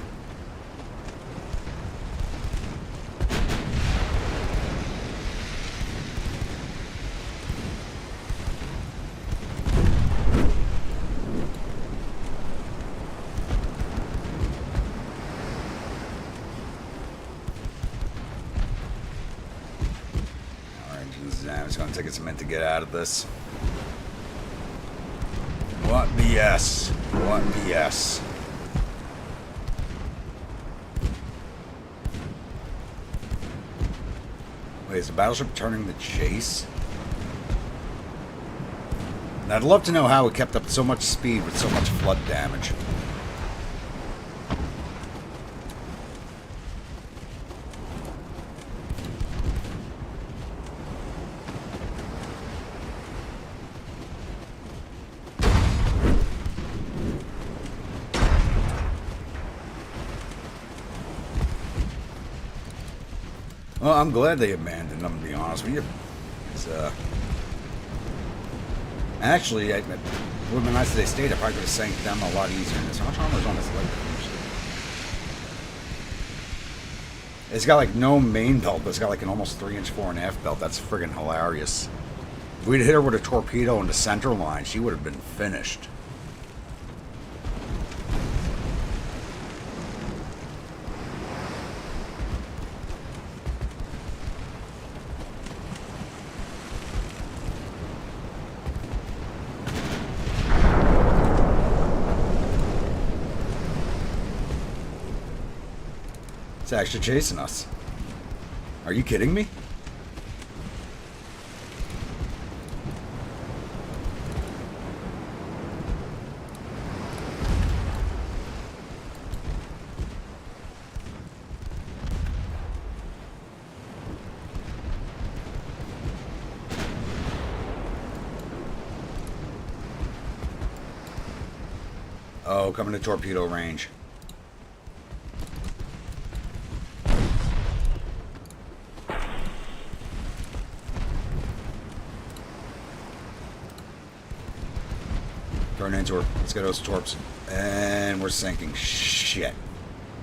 It's going to take us a minute to get out of this. What BS? What BS? Wait, is the battleship turning the chase? And I'd love to know how it kept up so much speed with so much flood damage. Well, I'm glad they abandoned them, to be honest with you. It's, actually, it would have been nice if they stayed. I probably could have sank them a lot easier in this. How much armor's on this leg? It's got like no main belt, but it's got like an almost 3-inch 4.5 belt. That's friggin' hilarious. If we'd hit her with a torpedo in the center line, she would have been finished. It's actually chasing us. Are you kidding me? Oh, coming to torpedo range. Turn into her. Let's get those torps. And we're sinking. Shit.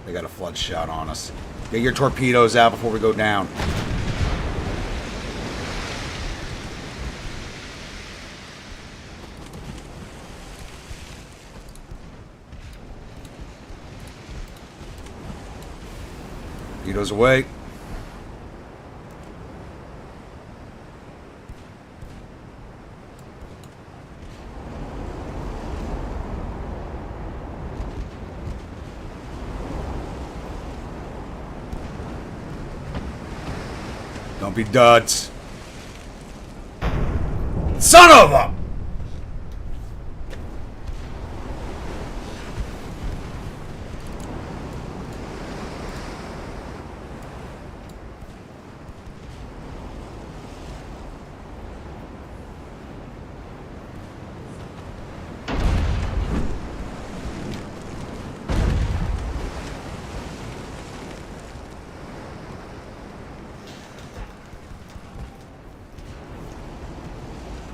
They got a flood shot on us. Get your torpedoes out before we go down. Torpedoes away. Don't be duds. Son of a...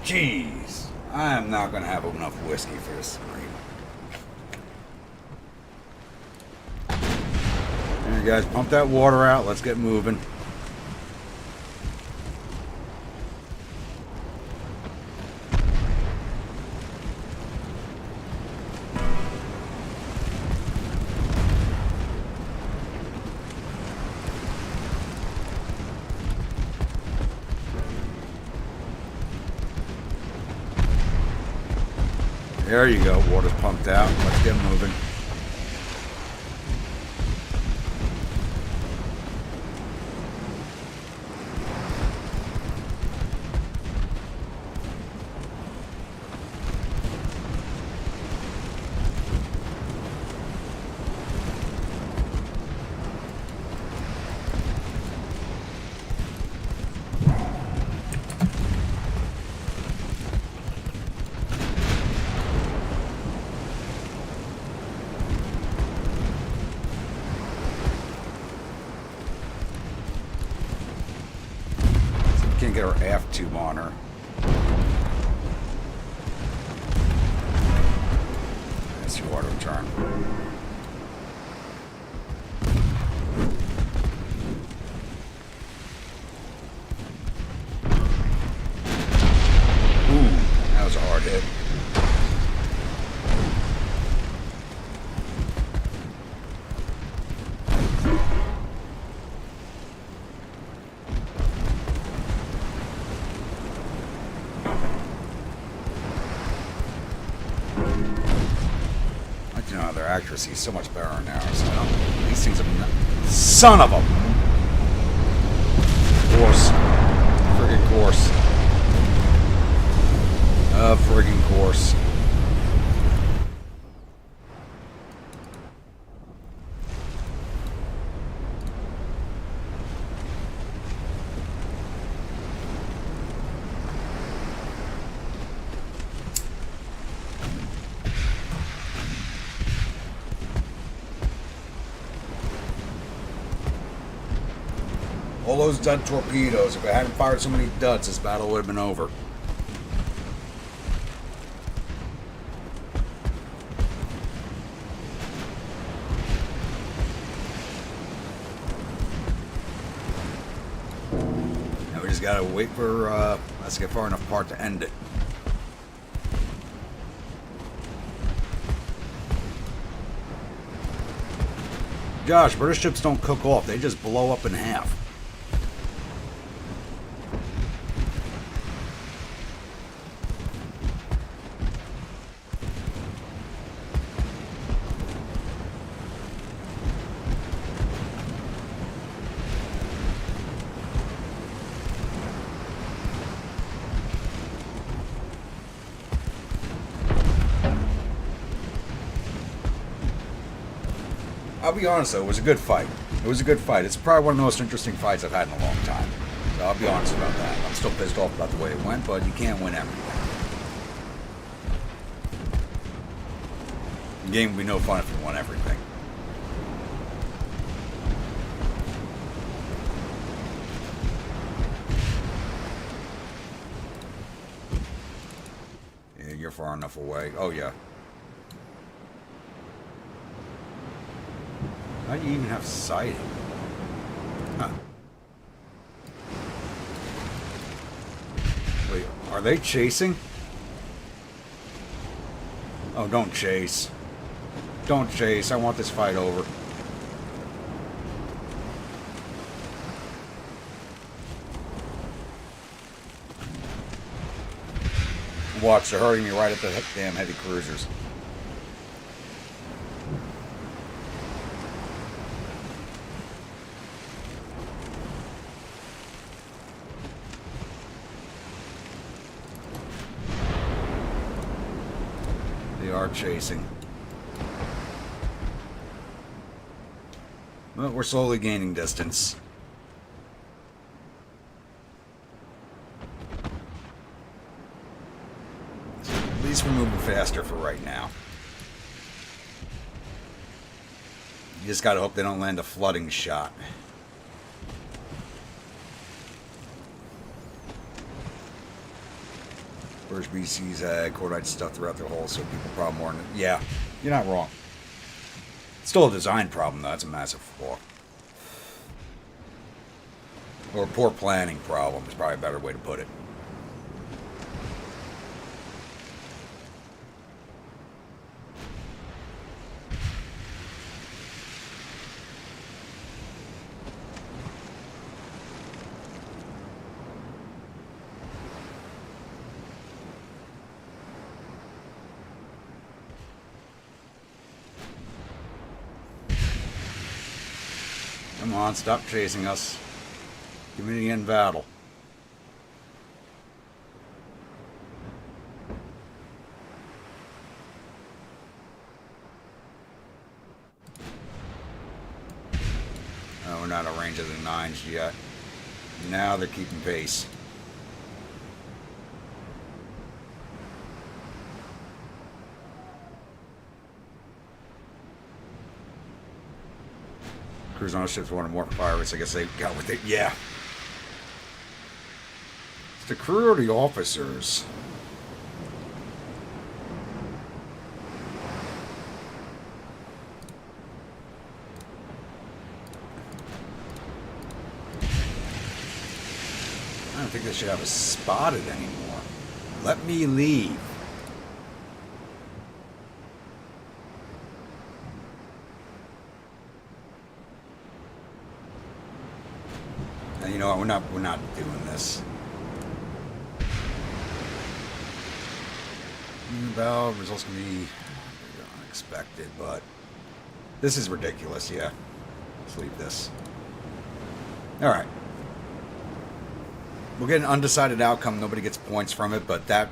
Jeez, I am not going to have enough whiskey for this submarine. Alright guys, pump that water out. Let's get moving. There you go, water's pumped out. Let's get moving. Can't get our aft tube on her. That's your auto turn. Ooh, that was a hard hit. Their accuracy is so much better now. So I don't, these things are not, son of a course, friggin' course, friggin' course. All those dud torpedoes. If I hadn't fired so many duds, this battle would have been over. Now we just gotta wait for us to get far enough apart to end it. Gosh, British ships don't cook off. They just blow up in half. I'll be honest though, it was a good fight. It was a good fight. It's probably one of the most interesting fights I've had in a long time. So I'll be honest about that. I'm still pissed off about the way it went, but you can't win everything. The game would be no fun if you won everything. Yeah, you're far enough away. Oh yeah. How do you even have sighting? Huh. Wait, are they chasing? Oh, don't chase. Don't chase. I want this fight over. Watch, they're hurting me right at the damn heavy cruisers. Chasing. Well, we're slowly gaining distance. So at least we're moving faster for right now. You just gotta hope they don't land a flooding shot. Where's BC's cordite stuff throughout the hull, so people probably more than... Yeah, you're not wrong. It's still a design problem, though. That's a massive flaw. Or a poor planning problem is probably a better way to put it. Come on, stop chasing us. Give me the end battle. Oh, we're not at range of the 9s yet. Now they're keeping pace. Cruise on ships wanted more pirates. I guess they got with it. Yeah. It's the crew or the officers? I don't think they should have us spotted anymore. Let me leave. You know what? We're not doing this. Well, results can be unexpected, but this is ridiculous. Yeah, let's leave this. All right, we'll get an undecided outcome. Nobody gets points from it, but that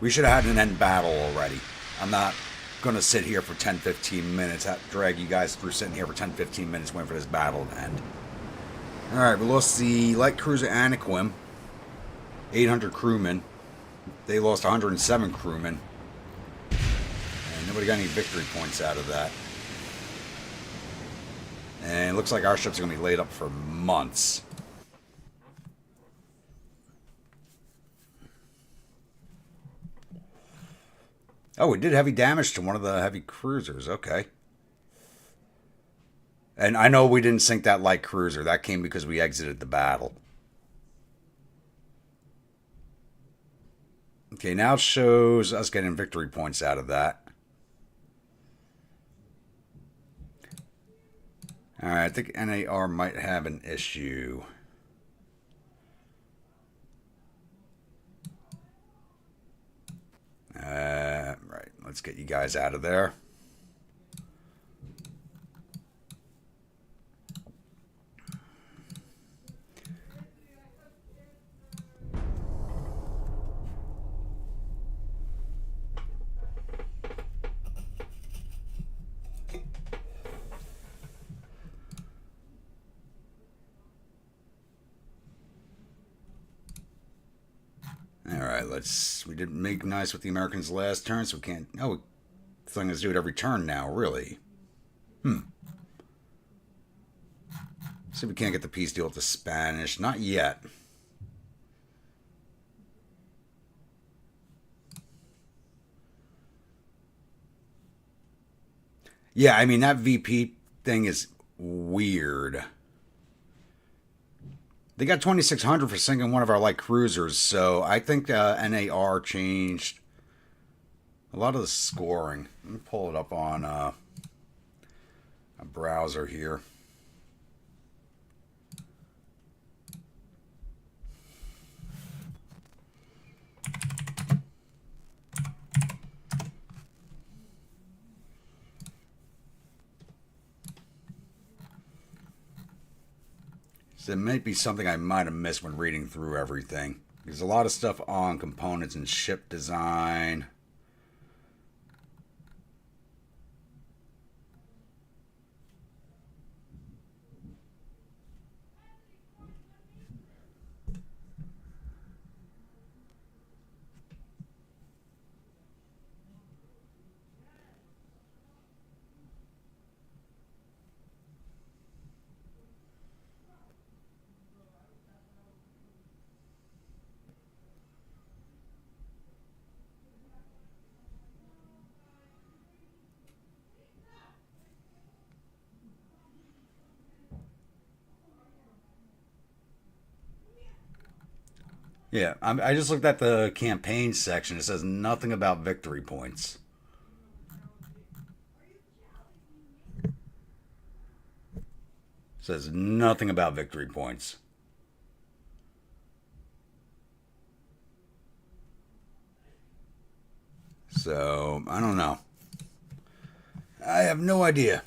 we should have had an end battle already. I'm not gonna sit here for 10-15 minutes. Drag you guys through sitting here for 10-15 minutes waiting for this battle to end. Alright, we lost the light cruiser Anaquim, 800 crewmen. They lost 107 crewmen. And nobody got any victory points out of that. And it looks like our ships are going to be laid up for months. Oh, we did heavy damage to one of the heavy cruisers. Okay. And I know we didn't sink that light cruiser. That came because we exited the battle. Okay, now it shows us getting victory points out of that. Alright, I think NAR might have an issue. Right, let's get you guys out of there. Alright, we didn't make nice with the Americans last turn, so we can't... Oh, thing is do it every turn now, really. See if we can't get the peace deal with the Spanish. Not yet. Yeah, I mean, that VP thing is weird. They got 2,600 for sinking one of our light cruisers, so I think NAR changed a lot of the scoring. Let me pull it up on a browser here. So it might be something I might have missed when reading through everything. There's a lot of stuff on components and ship design. Yeah, I just looked at the campaign section. It says nothing about victory points. It says nothing about victory points. So, I don't know. I have no idea.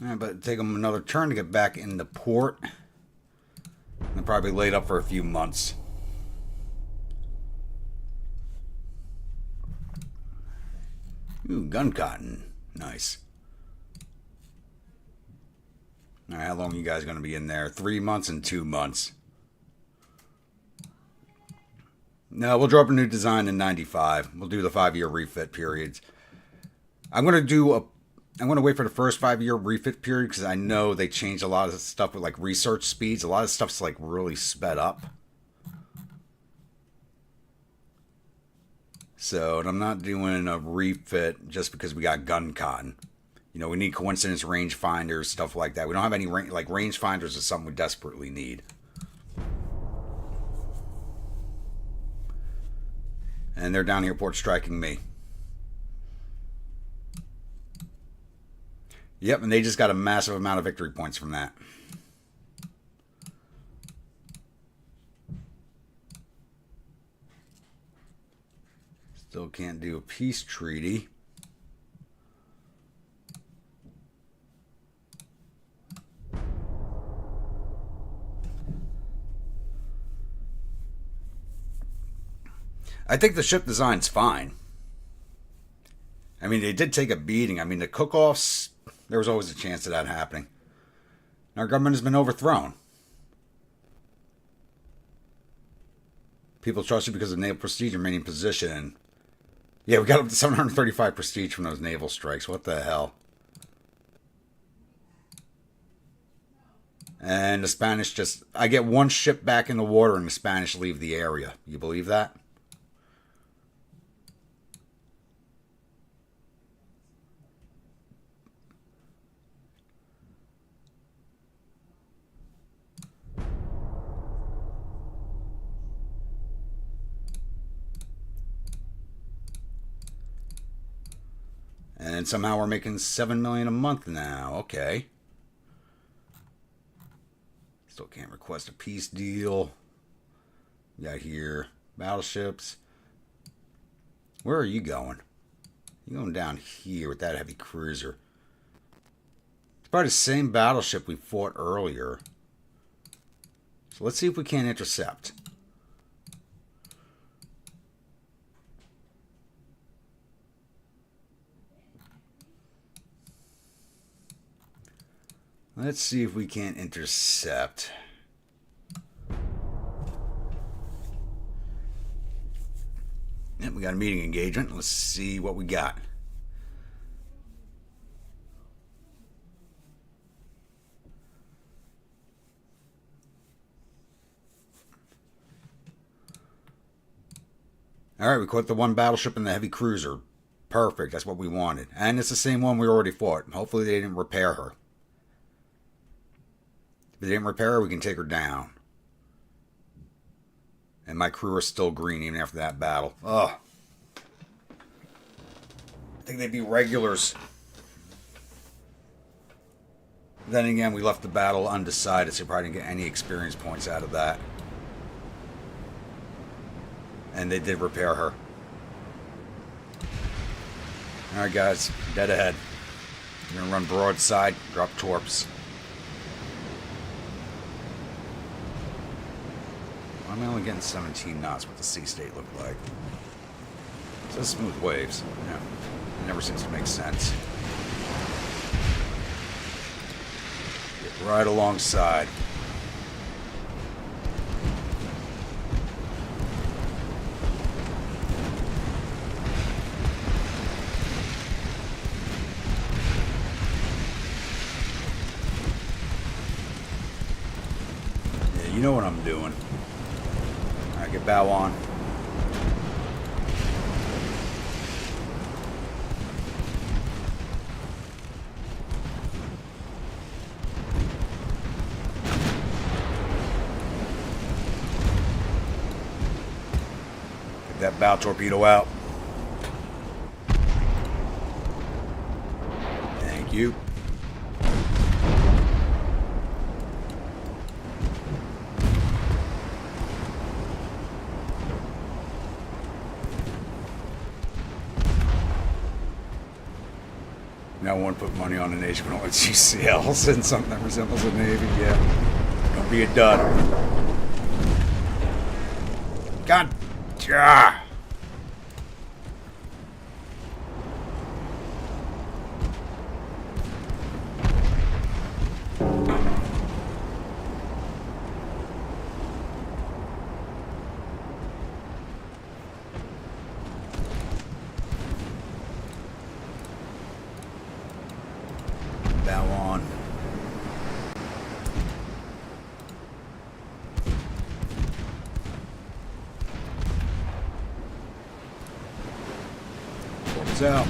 But it'll take them another turn to get back into port. They're probably laid up for a few months. Ooh, gun cotton. Nice. Alright, how long are you guys going to be in there? 3 months and 2 months. No, we'll drop a new design in 95. We'll do the 5-year refit periods. I'm going to wait for the first 5-year refit period because I know they changed a lot of stuff with like research speeds. A lot of stuff's like really sped up. So I'm not doing a refit just because we got gun cotton. You know, we need coincidence range finders, stuff like that. We don't have any range finders is something we desperately need. And they're down here port striking me. Yep, and they just got a massive amount of victory points from that. Still can't do a peace treaty. I think the ship design's fine. I mean, they did take a beating. I mean, the cook-offs, there was always a chance of that happening. Our government has been overthrown. People trust you because of naval prestige and remaining position. Yeah, we got up to 735 prestige from those naval strikes. What the hell? And the Spanish just... I get one ship back in the water and the Spanish leave the area. You believe that? And somehow we're making $7 million a month now. Okay. Still can't request a peace deal. We got here battleships. Where are you going? You're going down here with that heavy cruiser. It's probably the same battleship we fought earlier. So let's see if we can intercept. Let's see if we can intercept. Yep, we got a meeting engagement. Let's see what we got. Alright, we caught the one battleship and the heavy cruiser. Perfect, that's what we wanted. And it's the same one we already fought. Hopefully they didn't repair her. If they didn't repair her, we can take her down. And my crew is still green even after that battle. Ugh. I think they'd be regulars. Then again, we left the battle undecided, so we probably didn't get any experience points out of that. And they did repair her. Alright guys, dead ahead. We're going to run broadside, drop torps. I'm only getting 17 knots. What the sea state look like? It says smooth waves. Yeah, it never seems to make sense. Get right alongside. Yeah, you know what I'm doing. Get bow on. Get that bow torpedo out. Thank you. Now I want to put money on a nation that lets you sails and something that resembles a navy. Yeah. Don't be a dud. God. Ah. Bow on. Torps out.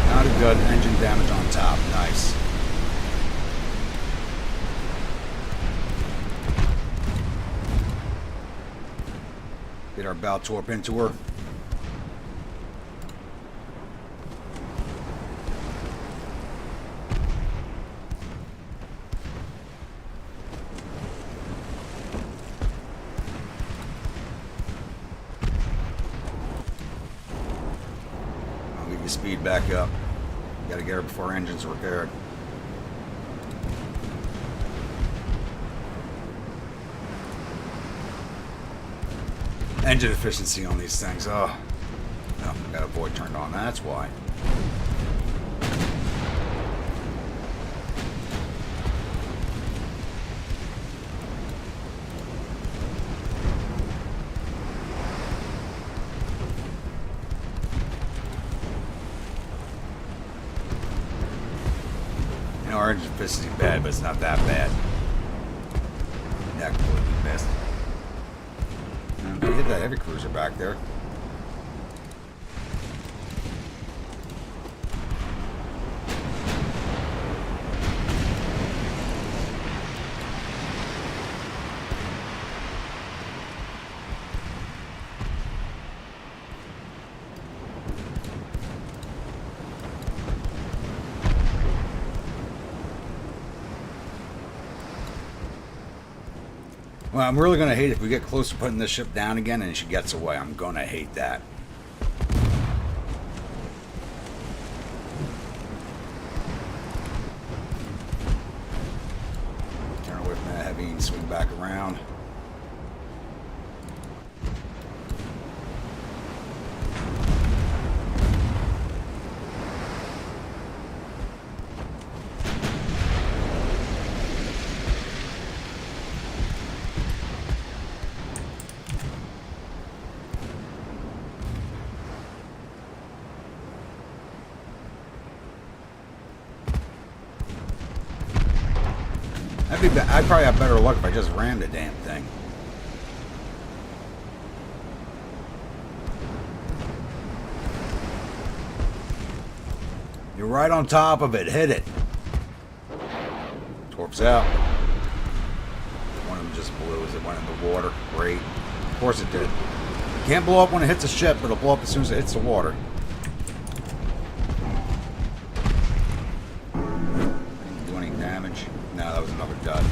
Not a good engine damage on top. Nice. Get our bow torp into her. I'll get your speed back up. You gotta get her before her engine's repaired. Engine efficiency on these things. Oh, no, got a void turned on. That's why. engine efficiency bad, but it's not that bad. That completely missed. We hit that heavy cruiser back there. Well, I'm really going to hate if we get close to putting this ship down again and she gets away. I'm going to hate that. Turn away from that heavy and swing back around. I'd probably have better luck if I just rammed the damn thing. You're right on top of it. Hit it. Torps out. One of them just blew as it went in the water. Great. Of course it did. Can't blow up when it hits a ship, but it'll blow up as soon as it hits the water. Didn't do any damage. No, that was another dud.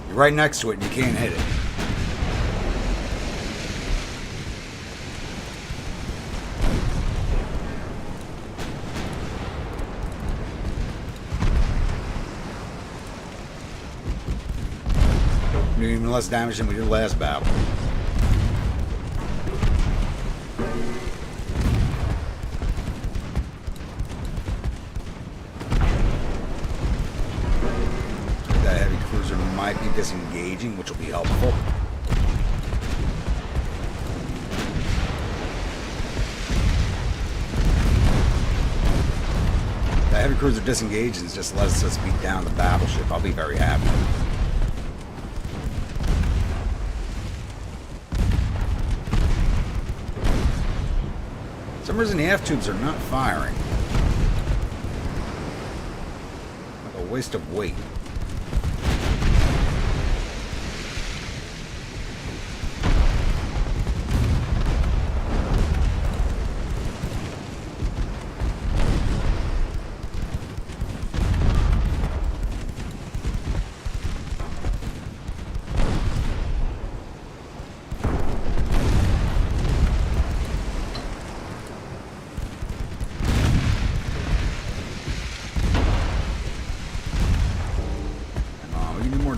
You're right next to it and you can't hit it. You're even less damage than we did last battle. That heavy cruiser might be disengaging, which will be helpful. That heavy cruiser disengaging just lets us beat down the battleship. I'll be very happy. For some reason the aft tubes are not firing. Like a waste of weight.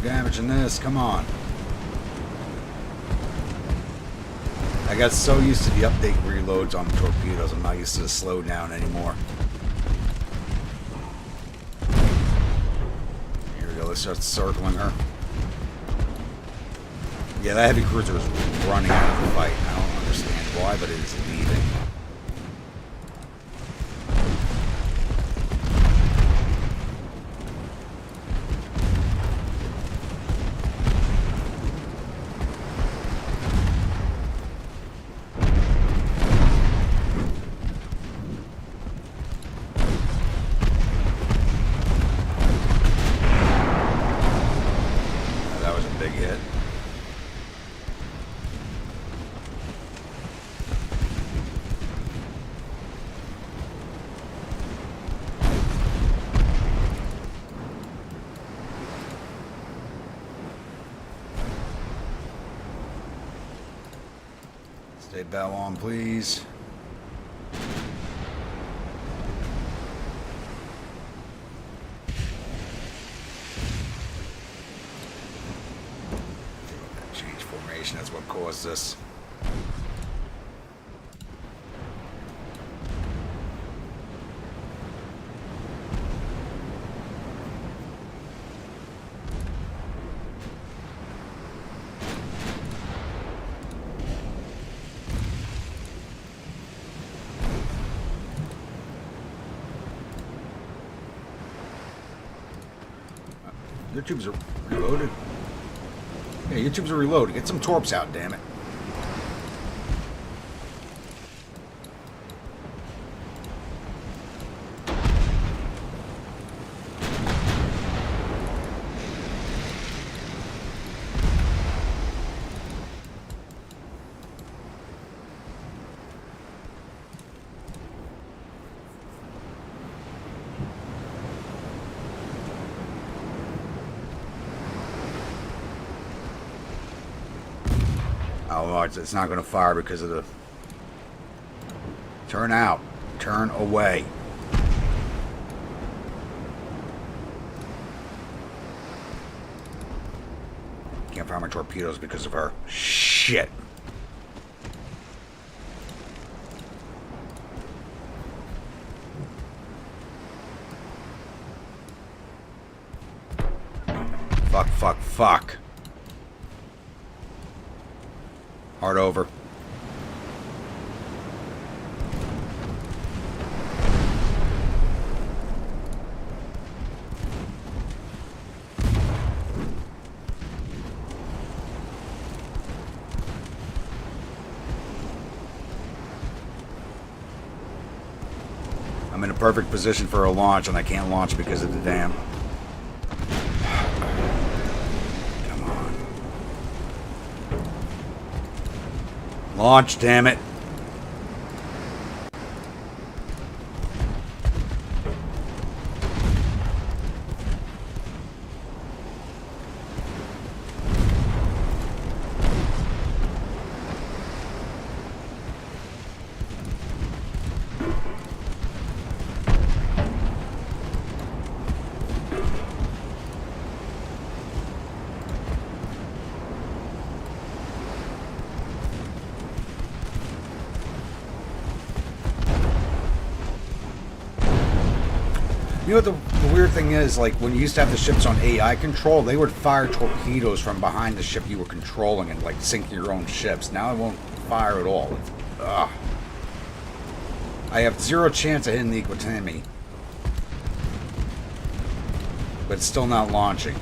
Damage in this, come on. I got so used to the update reloads on the torpedoes, I'm not used to the slowdown anymore. Here we go, let's start circling her. Yeah, that heavy cruiser is running out of the fight. I don't understand why, but it is leaving. Stay bow on, please. Change formation, that's what cause this. Your tubes are reloaded. Yeah, your tubes are reloaded. Get some torps out, damn it. Oh, it's not going to fire because of the... Turn out. Turn away. Can't fire my torpedoes because of her. Shit. Fuck, fuck, fuck. Hard over. I'm in a perfect position for a launch, and I can't launch because of the dam. Launch, damn it. You know what the weird thing is, like when you used to have the ships on AI control, they would fire torpedoes from behind the ship you were controlling and like sink your own ships. Now it won't fire at all. Ugh. I have 0 chance of hitting the Equatami, but it's still not launching.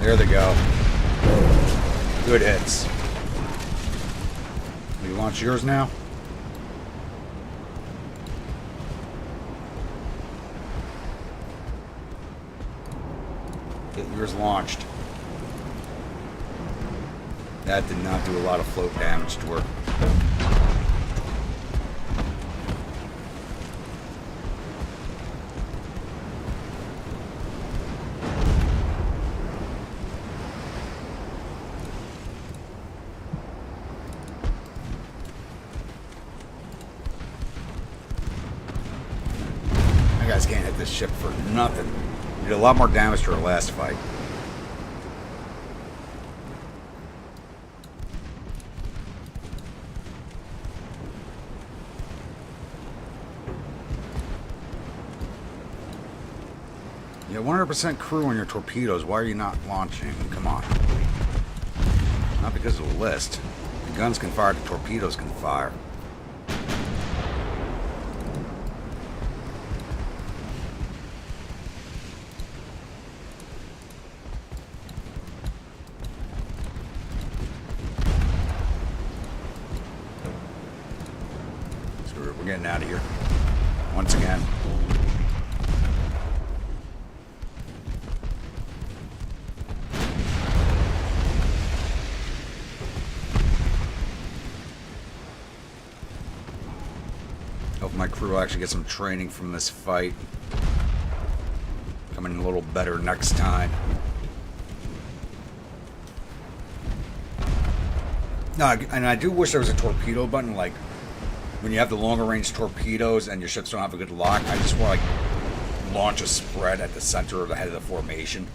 There they go. Good hits. You launch yours now? Get yours launched. That did not do a lot of float damage to her. Can't hit this ship for nothing. We did a lot more damage to our last fight. You have 100% crew on your torpedoes. Why are you not launching? Come on. Not because of the list. The guns can fire, the torpedoes can fire. We're getting out of here. Once again. Hope my crew will actually get some training from this fight. Coming a little better next time. No, and I do wish there was a torpedo button, like when you have the longer range torpedoes and your ships don't have a good lock. I just want like launch a spread at the center of the head of the formation.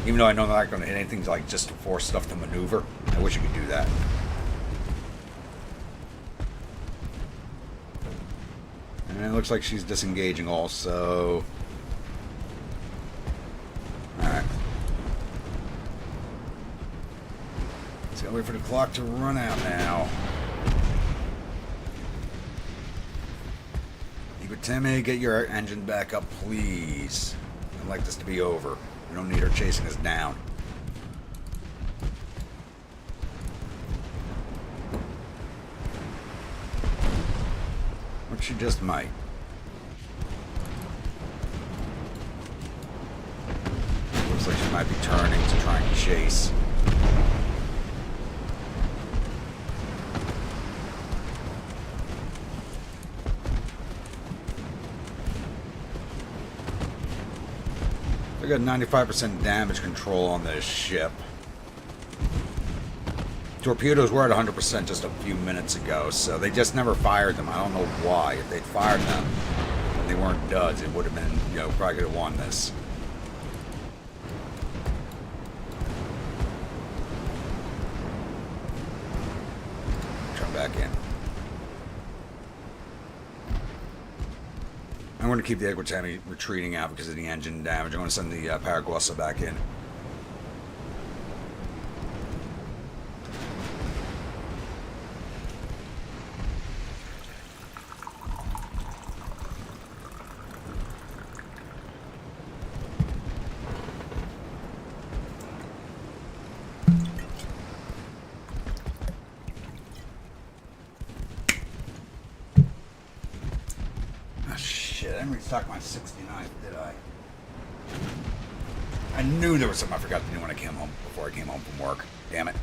Even though I know they're not going to hit anything, like just to force stuff to maneuver. I wish you could do that. And it looks like she's disengaging also. Alright. Let's gotta wait for the clock to run out now. Timmy, get your engine back up, please. I'd like this to be over. We don't need her chasing us down. But she just might. Looks like she might be turning to try and chase. I got 95% damage control on this ship. Torpedoes were at 100% just a few minutes ago, so they just never fired them. I don't know why. If they'd fired them and they weren't duds, it would have been, you know, probably could have won this. Turn back in. I'm going to keep the Equitami retreating out because of the engine damage. I'm going to send the Paraguasa back in. I didn't restock my 69th, did I? I knew there was something I forgot to do when I came home, before I came home from work. Damn it.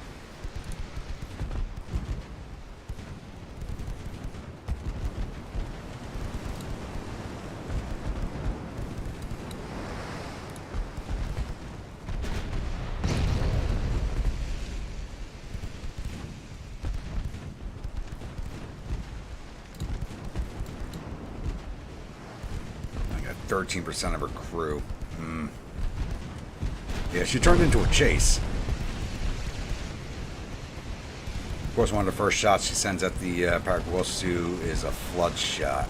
I got 13% of her crew. Yeah, she turned into a chase. Of course, one of the first shots she sends at the Paraguasu is a flood shot.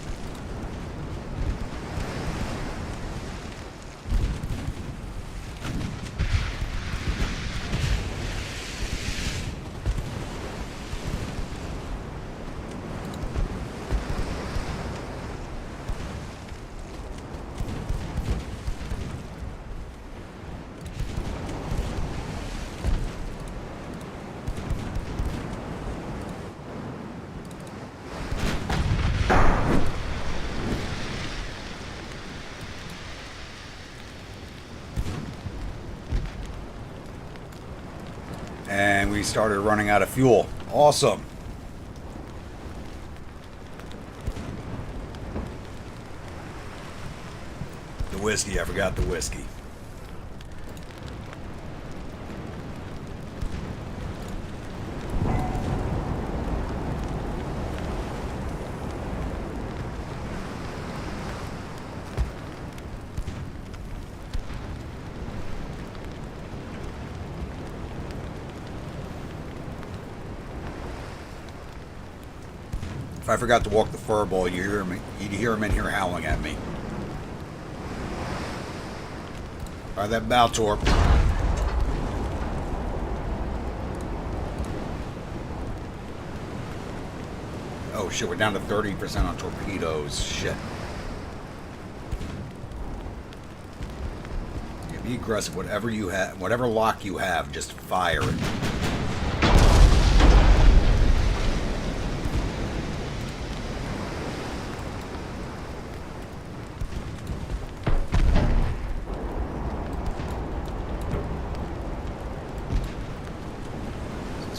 And we started running out of fuel. Awesome. The whiskey, I forgot the whiskey. If I forgot to walk the furball, you'd hear him in here howling at me. By that bow torp. Oh shit, we're down to 30% on torpedoes. Shit. Yeah, be aggressive. Whatever you have, whatever lock you have, just fire it.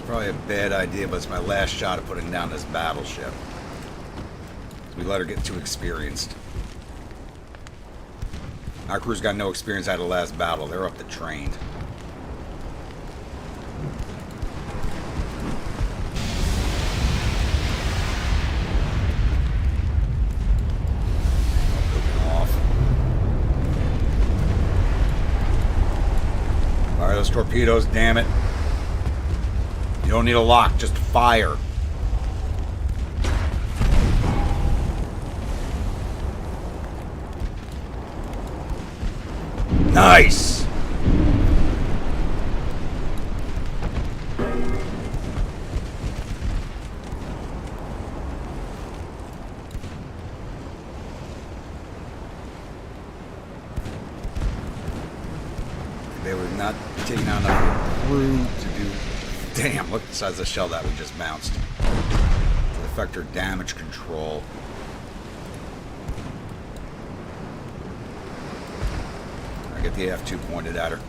Probably a bad idea, but it's my last shot at putting down this battleship. We let her get too experienced. Our crew's got no experience out of the last battle. They're up to trained. Off. torpedoes, damn it. You don't need a lock, just fire. Nice! They were not taking out enough crew to do... Damn, look at the size of the shell that we just bounced. To affect her damage control. I get the F2 pointed at her.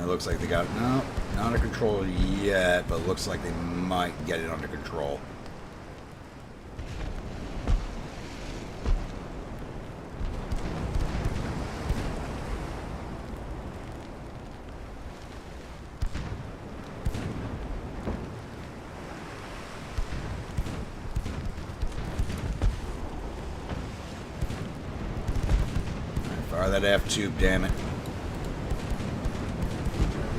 It looks like they got... No, not under control yet, but it looks like they might get it under control. Fire that F-tube, damn it. Thank you.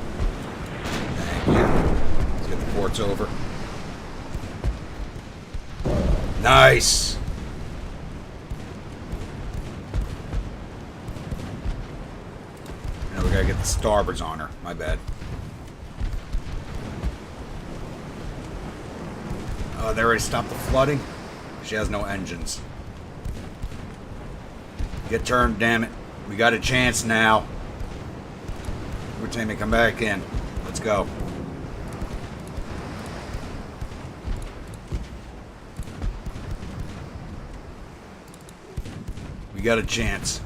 Let's get the ports over. Nice! Now we gotta get the starboards on her. My bad. Oh, they already stopped the flooding? She has no engines. Get turned, damn it. We got a chance now. We're telling me come back in. Let's go. We got a chance.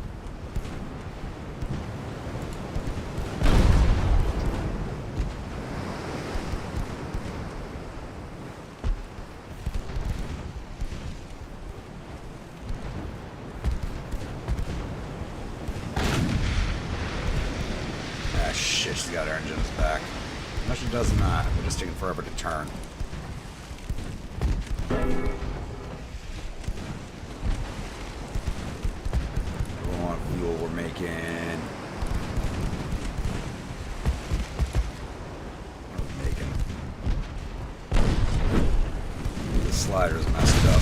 Shit, she's got her engines back. No, she does not. We're just taking forever to turn. Low on fuel we're making. What are we making? The slider's messed up.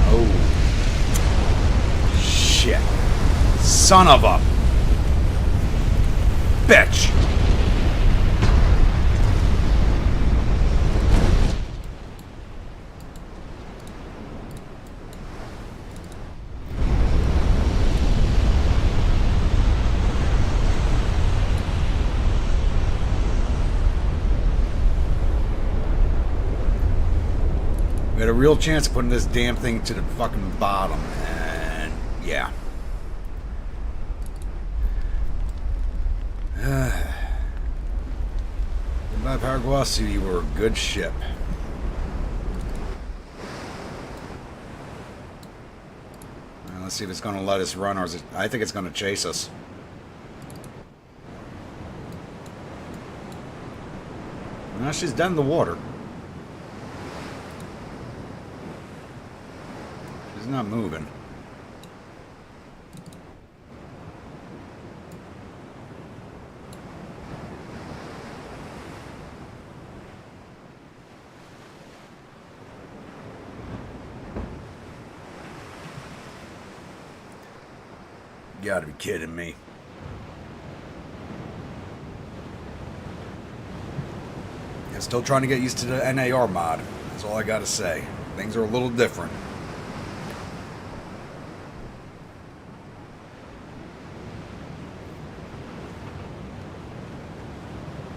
Oh. Shit. Son of a... bitch! We had a real chance of putting this damn thing to the fucking bottom, and yeah. Goodbye, Paraguasu, you were a good ship. Well, let's see if it's going to let us run, or is it... I think it's going to chase us. No, she's dead in the water. She's not moving. You gotta be kidding me. I'm still trying to get used to the NAR mod. That's all I gotta say. Things are a little different.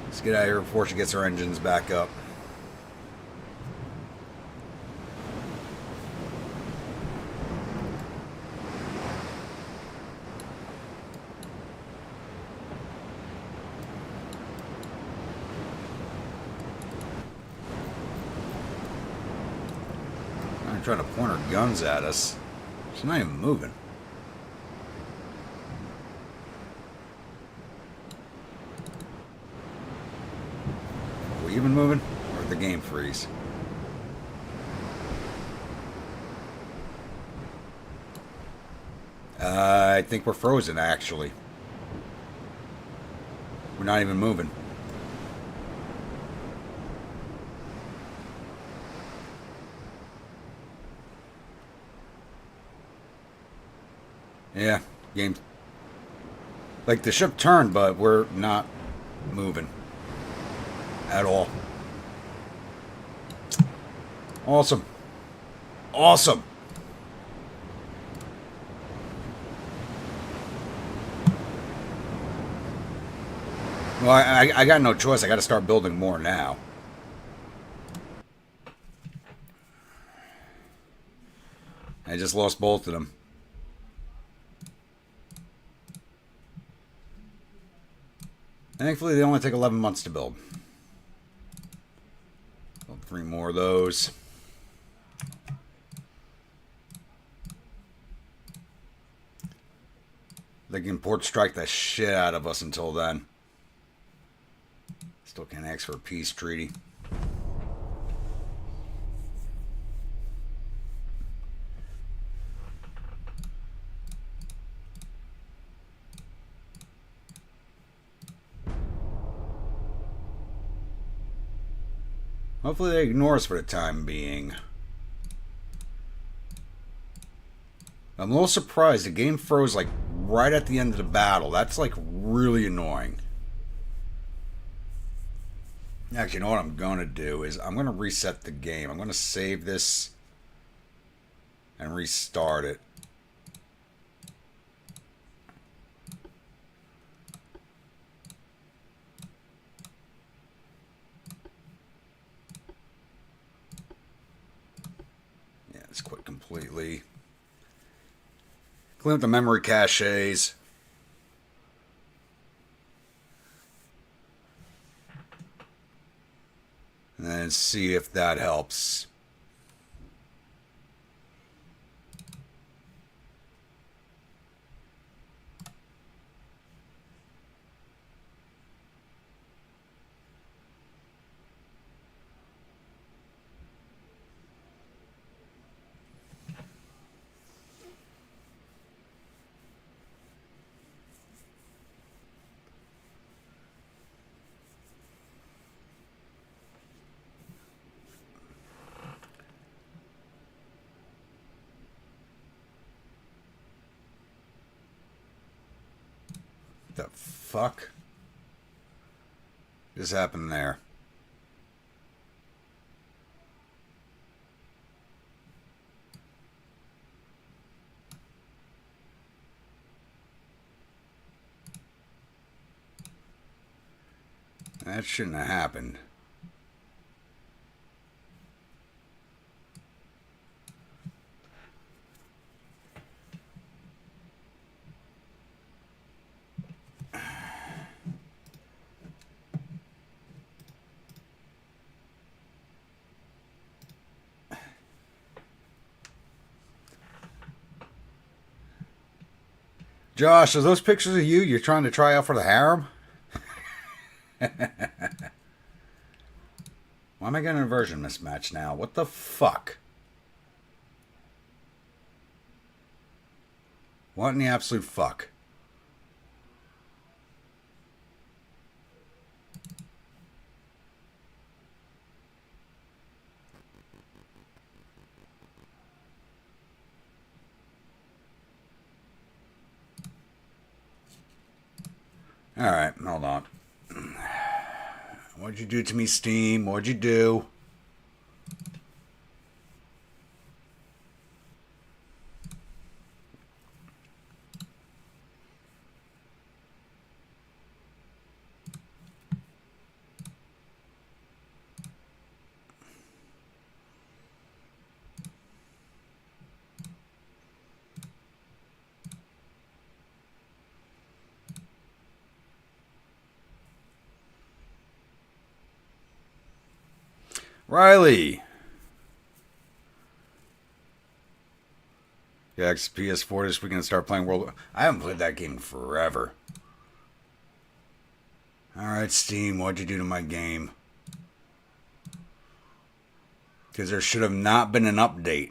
Let's get out of here before she gets her engines back up. Trying to point her guns at us. She's not even moving. Are we even moving? Or did the game freeze? I think we're frozen, actually. We're not even moving. Yeah, game. Like, the ship turned, but we're not moving at all. Awesome. Awesome. Well, I got no choice. I got to start building more now. I just lost both of them. Thankfully, they only take 11 months to build. Build 3 more of those. They can port strike the shit out of us until then. Still can't ask for a peace treaty. Hopefully they ignore us for the time being. I'm a little surprised. The game froze like right at the end of the battle. That's like really annoying. Actually, you know what I'm going to do is I'm going to reset the game. I'm going to save this and restart it. Yeah, let's quit completely. Clean up the memory caches. And then see if that helps. The fuck just happened there? That shouldn't have happened. Josh, are those pictures of you you're trying to try out for the harem? Why am I getting a version mismatch now? What the fuck? What in the absolute fuck? Alright, hold on. What'd you do to me, Steam? What'd you do? Riley! Yeah, PS4 this weekend start playing World. I haven't played that game in forever. Alright, Steam, what'd you do to my game? Because there should have not been an update.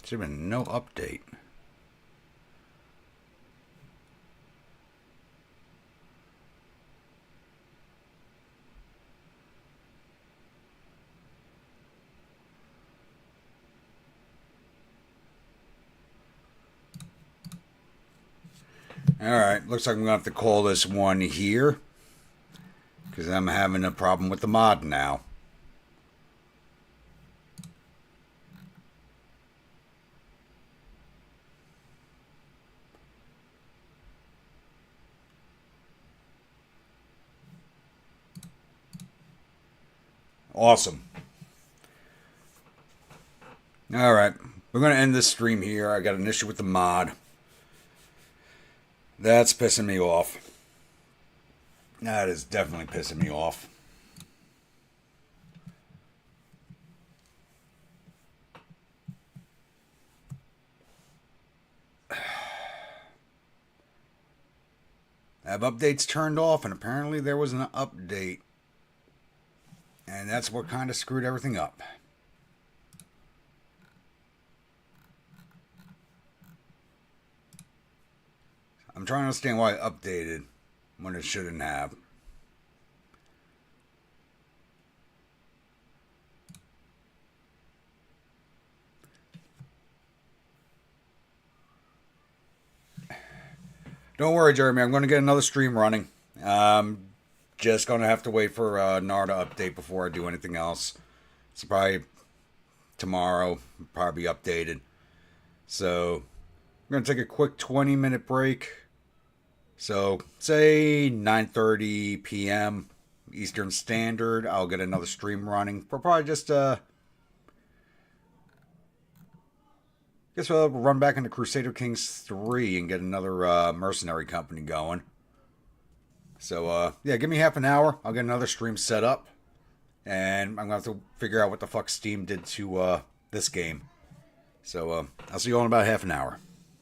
Should have been no update. Alright, looks like I'm going to have to call this one here. Because I'm having a problem with the mod now. Awesome. Alright, we're going to end this stream here. I got an issue with the mod. That's pissing me off. That is definitely pissing me off. I have updates turned off, and apparently there was an update. And that's what kind of screwed everything up. I'm trying to understand why it updated when it shouldn't have. Don't worry, Jeremy. I'm going to get another stream running. Just going to have to wait for NAR to update before I do anything else. It's probably tomorrow. Probably be updated. So I'm going to take a quick 20-minute break. So say 9:30 p.m. Eastern Standard. I'll get another stream running for probably just guess we'll run back into Crusader Kings 3 and get another mercenary company going. So, yeah, give me half an hour. I'll get another stream set up. And I'm going to have to figure out what the fuck Steam did to this game. So, I'll see you all in about half an hour.